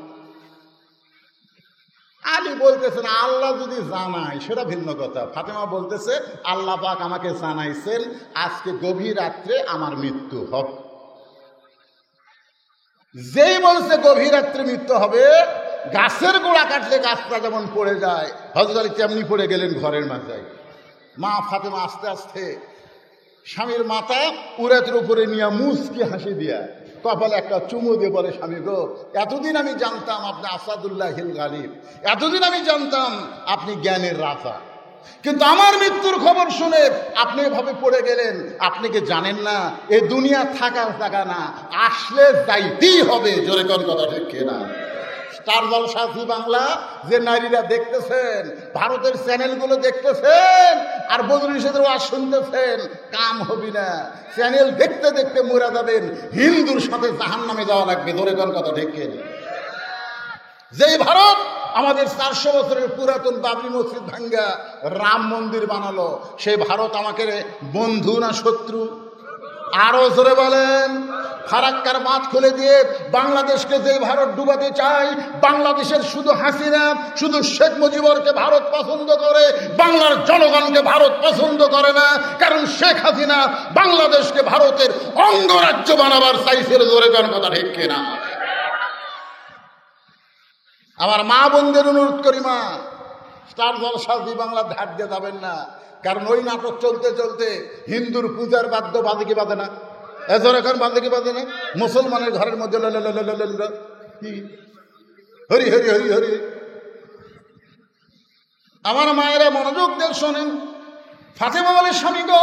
আলী বলতেছেন আল্লাহ যদি জানায় সেটা ভিন্ন কথা। ফাতেমা বলতেছে আল্লাহ পাক আমাকে জানাইছেন আজকে গভীর রাত্রে আমার মৃত্যু হবে। যেই বলছে গভীর রাত্রে মৃত্যু হবে, গাছের গোড়া কাটলে গাছটা যেমন পড়ে যায় হযরত আলী তেমনি পড়ে গেলেন ঘরের মাঝে। মা ফাতেমা আস্তে আস্তে স্বামীর মাথা উরাতের উপরে নিয়ে মুচকি হাসি দিয়া কপালে একটা চুমু দিয়ে বলে স্বামী গো এতদিন আমি জানতাম আপনি আসাদুল্লাহিল গালিব, এতদিন আমি জানতাম আপনি জ্ঞানের রাজা, কিন্তু আমার মৃত্যুর খবর শুনে আপনি এভাবে পড়ে গেলেন। আপনি কি জানেন না এই দুনিয়া থাকার জায়গা না, আসলে যাইতেই হবে। জোরে কোন কথা ঠিক না? স্টার জলসা জি বাংলা যে নারীরা দেখতেছেন, ভারতের চ্যানেলগুলো দেখতেছেন আর বদরুল ইরশাদের ওয়াজ শুনতেছেন, কাম হবি না। চ্যানেল দেখতে দেখতে মরে যাবেন, হিন্দুর সাথে জাহান্নামে যাওয়া লাগবে। ধরে কোন কথা ঠিক না? যেই ভারত আমাদের 400 বছরের পুরাতন বাবরি মসজিদ ভাঙ্গা রাম মন্দির বানালো, সেই ভারত আমাকে বন্ধু না শত্রু? আরো জোরে বলেন। ফারাক্কার বাঁধ খুলে দিয়ে বাংলাদেশকে যে ভারত ডুবাতে চায়, বাংলাদেশের শুধু হাসিনা, শুধু শেখ মুজিবরকে ভারত পছন্দ করে, বাংলার জনগণকে ভারত পছন্দ করে না। কারণ শেখ হাসিনা বাংলাদেশকে ভারতের অঙ্গরাজ্য বানাবার চাইছিল। জোরে কোন কথা ঠিক কিনা? আমার মা বোনদের অনুরোধ করি, মা স্টার জলসা জি বাংলা ধার দিয়ে যাবেন না, কারণ ওই নাটক চলতে চলতে হিন্দুর পূজার বাদ্য বাজে কি বাজে না? এজোর এখন বাজে কি বাজে না? মুসলমানের ঘরের মধ্যে হরি হরি হরি হরি। আমার মায়েরা মনোযোগ দিয়ে শোনেন। ফাতেমা বলে স্বামী গো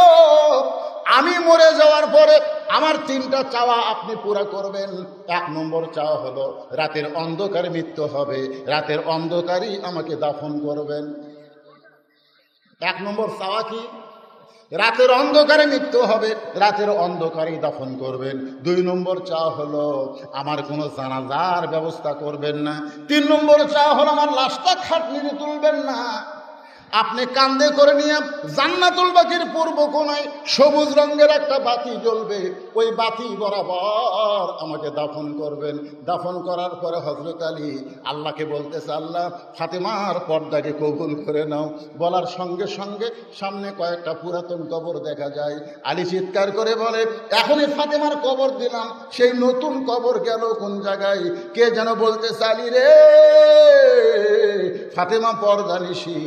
আমি মরে যাওয়ার পরে আমার 3টা চাওয়া আপনি পুরা করবেন। 1 নম্বর চাওয়া হলো রাতের অন্ধকারে মৃত্যু হবে, রাতের অন্ধকারই আমাকে দাফন করবেন। 1 নম্বর চাওয়া কি? রাতের অন্ধকারে মৃত্যু হবে, রাতের অন্ধকারেই দাফন করবেন। 2 নম্বর চাওয়া হলো আমার কোনো জানাজার ব্যবস্থা করবেন না। 3 নম্বর চাওয়া হলো আমার লাশটা খাটনিতে তুলবেন না, আপনি কান্দে করে নিয়ে জান্নাতুল বাকির পূর্ব কোণায় সবুজ রঙের একটা বাতি জ্বলবে, ওই বাতি বরাবর আমাকে দাফন করবেন। দাফন করার পরে হযরত আলী আল্লাহকে বলতেছে, আল্লাহ ফাতেমার পর্দাকে কবুল করে নাও। বলার সঙ্গে সঙ্গে সামনে কয়েকটা পুরাতন কবর দেখা যায়। আলী চিৎকার করে বলে, এখনই ফাতেমার কবর দিলাম, সেই নতুন কবর গেল কোন জায়গায়? কে যেন বলতেছে, আলী রে ফাতেমা পর্দা নিশি,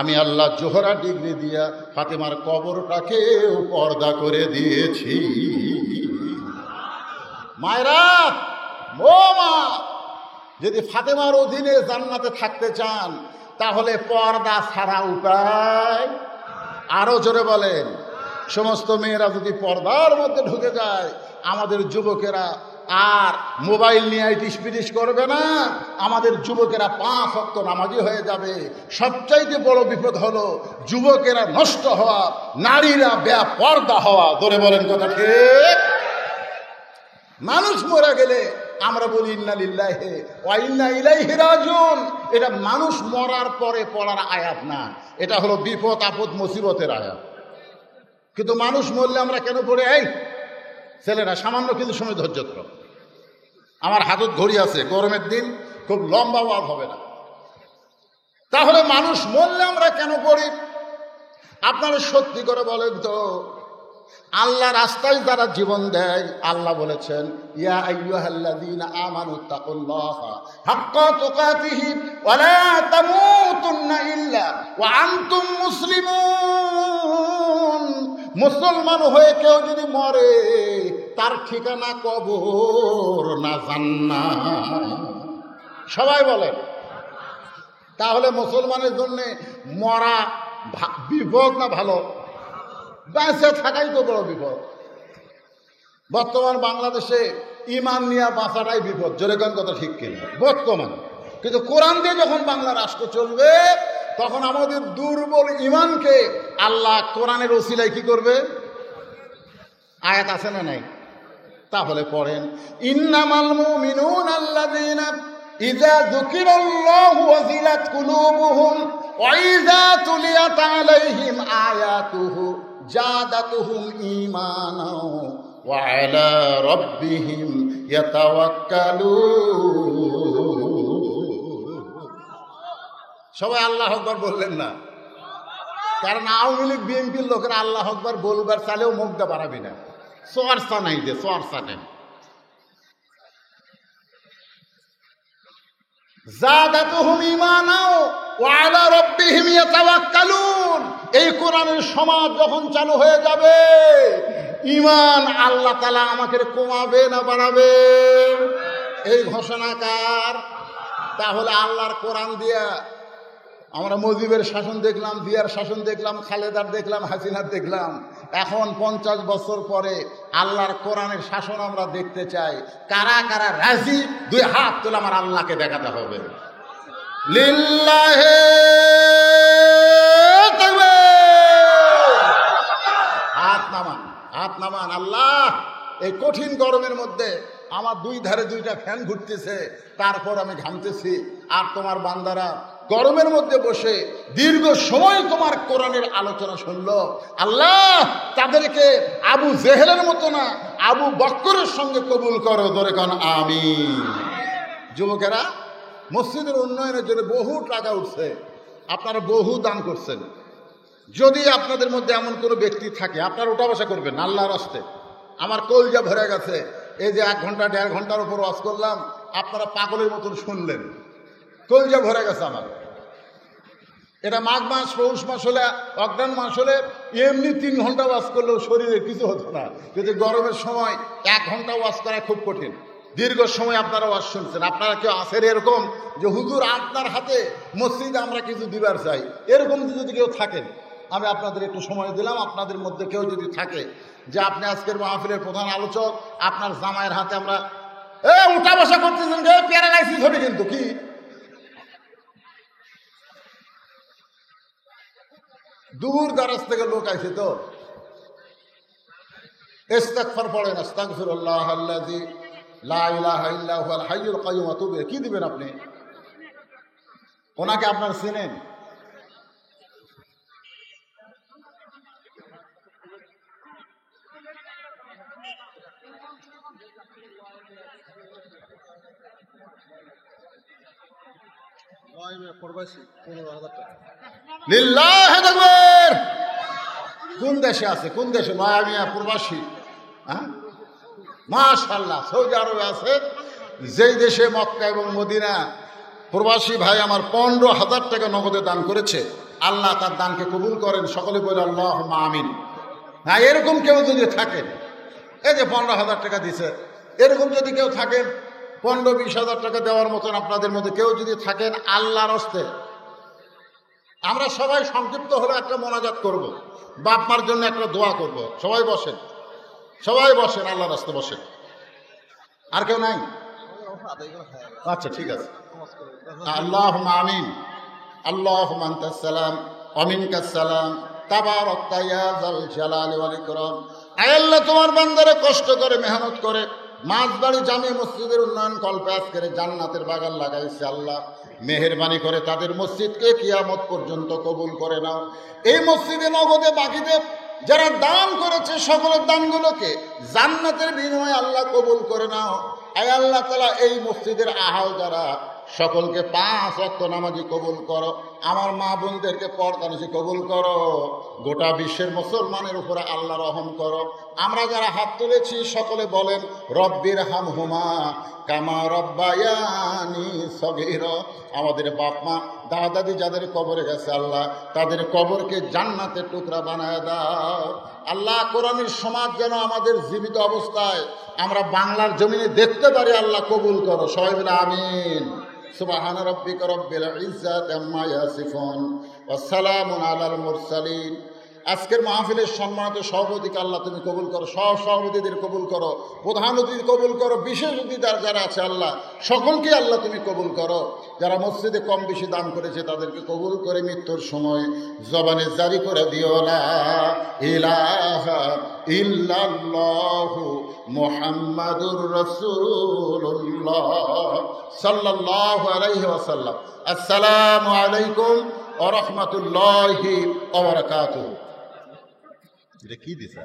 আমি আল্লাহ জোহরা ডিগ্রি দিয়া ফাতেমার কবরটাকেও পর্দা করে দিয়েছি। মায়েরা, ও মা, যদি ফাতেমার অধীনে জান্নাতে থাকতে চান তাহলে পর্দা ছাড়া উপায়। আরো জোরে বলেন। সমস্ত মেয়েরা যদি পর্দার মধ্যে ঢুকে যায়, আমাদের যুবকেরা আর মোবাইল নিয়ে টিসপিটিস করবে না, আমাদের যুবকেরা 5 ওয়াক্ত নামাজি হয়ে যাবে। সবচাইতে বড় বিপদ হলো যুবকেরা নষ্ট হওয়া, নারীরা বেপর্দা হওয়া। ধরে বলেন কথা ঠিক? মানুষ মরে গেলে আমরা বলি ইন্না লিল্লাহি ওয়া ইন্না ইলাইহি রাজিউন। এটা মানুষ মরার পরে পড়ার আয়াত না, এটা হলো বিপদ আপদ মুসিবতের আয়াত। কিন্তু মানুষ মরলে আমরা কেন পড়ে? এই ছেলেরা সামান্য কিছু সময় ধৈর্য ধরো, আমার হাতত ঘড়ি আছে, গরমের দিন খুব লম্বা ওয়াজ হবে না। তাহলে মানুষ মরলে আমরা কেন পড়ি? আপনারা সত্যি করে বলেন তো, আল্লাহ রাস্তায় যারা জীবন দেয়, আল্লাহ বলেছেন ইয়া আইয়ুহাল্লাযীনা আমানুত্তাকুল্লাহা হাক্কা তুকাতিহি ওয়া লা তামুতুন্না ইল্লা ওয়া আনতুম মুসলিমুন। মুসলমান হয়ে কেউ যদি মরে, তার ঠিকানা কবর না জান্নাত। সবাই বলেন। তাহলে মুসলমানের জন্য মরা বিপদ না ভালো? বেঁচে থাকাই তো বড় বিপদ। বর্তমান বাংলাদেশে ইমান নিয়ে বাঁচাটাই বিপদ। জোরে কোন কথা ঠিক কিনা? বর্তমান কিন্তু কোরআন দিয়ে যখন বাংলা রাষ্ট্র চলবে, তখন আমাদের দুর্বল ইমানকে আল্লাহ কোরআনের ওসিলায় কি করবে? আয়াত আছে না নাই? তাহলে পড়েন, ইন্নামাল মুমিনুনা আল্লাযীনা ইযা যুকিরাল্লাহু ওয়াজিলাত কুলুবুহুম ওয়া ইযা তুলিয়াত আলাইহিম আয়াতুহু জাদাতুহুম ঈমানাও ওয়া আলা রাব্বিহিম ইয়াতাওয়াক্কালুন। সবাই আল্লাহু আকবার বললেন না? কারণ আওয়ামী লীগ বিএনপির লোকেরা আল্লাহু আকবার বলবার চালেও মুখটা বাড়াবি না। সোয়ারসা নাই, যে সোয়ারসা নেই। জাদাতুহুম ঈমানাও ওয়া আলা রাব্বিহিম ইয়াতাওয়াক্কালুন। এই কোরআনের সমাজ যখন চালু হয়ে যাবে, ঈমান আল্লাহ তাআলা আমাকে কমাবে না বাড়াবে? এই ঘোষণা কার? তাহলে আল্লাহর কোরআন দিয়া আমরা মুজিবের শাসন দেখলাম, জিয়ার শাসন দেখলাম, খালেদার দেখলাম, হাসিনার দেখলাম। এখন 50 বছর পরে আল্লাহর কোরআনের শাসন আমরা দেখতে চাই। কারা কারা রাজি? 2 হাত তুলে আমার আল্লাহকে দেখাতে হবে। লিল্লাহি তাকবীর। হাত নামান, হাত নামান। আল্লাহ, এই কঠিন গরমের মধ্যে আমার 2 ধারে 2টা ফ্যান ঘুরতেছে, তারপর আমি ঘামতেছি, আর তোমার বান্দারা গরমের মধ্যে বসে দীর্ঘ সময় তোমার কোরআনের আলোচনা শুনলো। আল্লাহ, তাদেরকে আবু জেহেলের মতো না, আবু বকরের সঙ্গে কবুল করো। ধরে কান আমিন। যুবকেরা, মসজিদের উন্নয়নের জন্য বহু টাকা উঠছে, আপনারা বহু দান করছেন। যদি আপনাদের মধ্যে এমন কোনো ব্যক্তি থাকে, আপনারা উঠা বসা করবেন আল্লাহর রাস্তে। আমার কলজা ভরে গেছে। এই যে 1 ঘন্টা 1.5 ঘন্টার উপর ওয়াজ করলাম, আপনারা পাগলের মতন শুনলেন, কলজা ভরে গেছে আমার। এটা মাঘ মাস, পৌষ মাস হলে, অগ্রহায়ণ মাস হলে এমনি 3 ঘন্টা ওয়াজ করলেও শরীরে কিছু হতো না। কিন্তু গরমের সময় 1 ঘন্টা ওয়াজ করা খুব কঠিন। দীর্ঘ সময় আপনারা ওয়াজ শুনছেন। আপনারা কেউ আছেন এরকম যে হুজুর আপনার হাতে মসজিদে আমরা কিছু দিবার চাই, এরকম যদি কেউ থাকেন, আমি আপনাদের একটু সময় দিলাম। আপনাদের মধ্যে কেউ যদি থাকে যে আপনি আজকের মাহফিলের প্রধান আলোচক, আপনার জামাইয়ের হাতে আমরা উঠা বসা করতেছেন, প্যারালাইসিস হবে কিন্তু কি দূর দারাজ থেকে লোক আইছে তো ইস্তিগফার পড়েন, আস্তাগফিরুল্লাহ আল্লাযী লা ইলাহা ইল্লা হুয়াল হাইয়ুল কাইয়্যুম আতুবু। কি দিবেন আপনি? ওনাকে আপনার চেনেন? লিল্লাহি তাকবীর। কোন দেশে আছে? কোন দেশে? মায়ামিয়া প্রবাসী। হ্যাঁ, মাশাআল্লাহ। সৌদি আরবে আছে, যেই দেশে মক্কা এবং মদিনা। প্রবাসী ভাই আমার 15,000 টাকা নগদে দান করেছে। আল্লাহ তার দানকে কবুল করেন। সকলে বলে আল্লাহুম্মা আমিন। হ্যাঁ, এরকম কেউ যদি থাকেন, এই যে 15,000 টাকা দিছে, এরকম যদি কেউ থাকেন 15-20,000 টাকা দেওয়ার মতন আপনাদের মধ্যে কেউ যদি থাকেন, আল্লাহর হস্তে আমরা সবাই সংক্ষিপ্ত হলে একটা মোনাজাত করব, বাপ মার জন্য একটা দোয়া করব। সবাই বসেন, সবাই বসেন, আল্লাহর রাস্তে বসেন। আর কেউ নাই? আচ্ছা, ঠিক আছে। আল্লাহুম্মা আমিন। আল্লাহুম্মা আনতাস সালাম ওয়া মিনকাস সালাম তাবারাকতা ইয়া যাল জালালি ওয়াল ইকরাম। আয় আল্লাহ, তোমার বান্দারা কষ্ট করে মেহনত করে মাঝবাড়ি জামে মসজিদের উন্নয়ন কল্পে আজকের জান্নাতের বাগান লাগাইছে। আল্লাহ মেহেরবানি করে তাদের মসজিদকে কিয়ামত পর্যন্ত কবুল করে নাও। এই মসজিদে নগদে বাকিতে যারা দান করেছে সকলের দানগুলোকে জান্নাতের বিনিময়ে আল্লাহ কবুল করে নাও। আয় আল্লাহ তাআলা, এই মসজিদের আহাল যারা সকলকে 5 ওয়াক্ত নামাজি কবুল করো। আমার মা বোনদেরকে পর্দানিশী কবুল করো। গোটা বিশ্বের মুসলমানের উপরে আল্লাহ রহম করো। আমরা যারা হাত তুলেছি সকলে বলেন রব্বির হামহুমা কামা রব্বায়ানি সগীরা। আমাদের বাপ মা দাদা দাদি যাদের কবরে গেছে আল্লাহ তাদের কবরকে জান্নাতের টুকরা বানায় দাও। আল্লাহ কোরআনের সমাজ যেন আমাদের জীবিত অবস্থায় আমরা বাংলার জমিনে দেখতে পারি, আল্লাহ কবুল করো। সবাই বলে আমিন। সুবহান রাব্বিকা রব্বিল ইজ্জাতি আম্মা ইয়াসিফুন ওয়া সালামুন আলাল মুরসালিন। আজকের মাহফিলের সম্মানিত সভাপতিকে আল্লাহ তুমি কবুল করো, সহ সভাপতিদের কবুল করো, প্রধান অতিথি কবুল করো, বিশেষ অতিথি যারা আছে আল্লাহ সকলকে আল্লাহ তুমি কবুল করো। যারা মসজিদে কম বেশি দান করেছে তাদেরকে কবুল করে মৃত্যুর সময় জবানে জারি করে দিও লা ইলাহা ইল্লাল্লাহু মুহাম্মাদুর রাসূলুল্লাহ সাল্লাল্লাহু আলাইহি ওয়াসাল্লাম। আসসালামু আলাইকুম ওয়া রাহমাতুল্লাহি ওয়া বারাকাতুহু। এটা কি দিছে?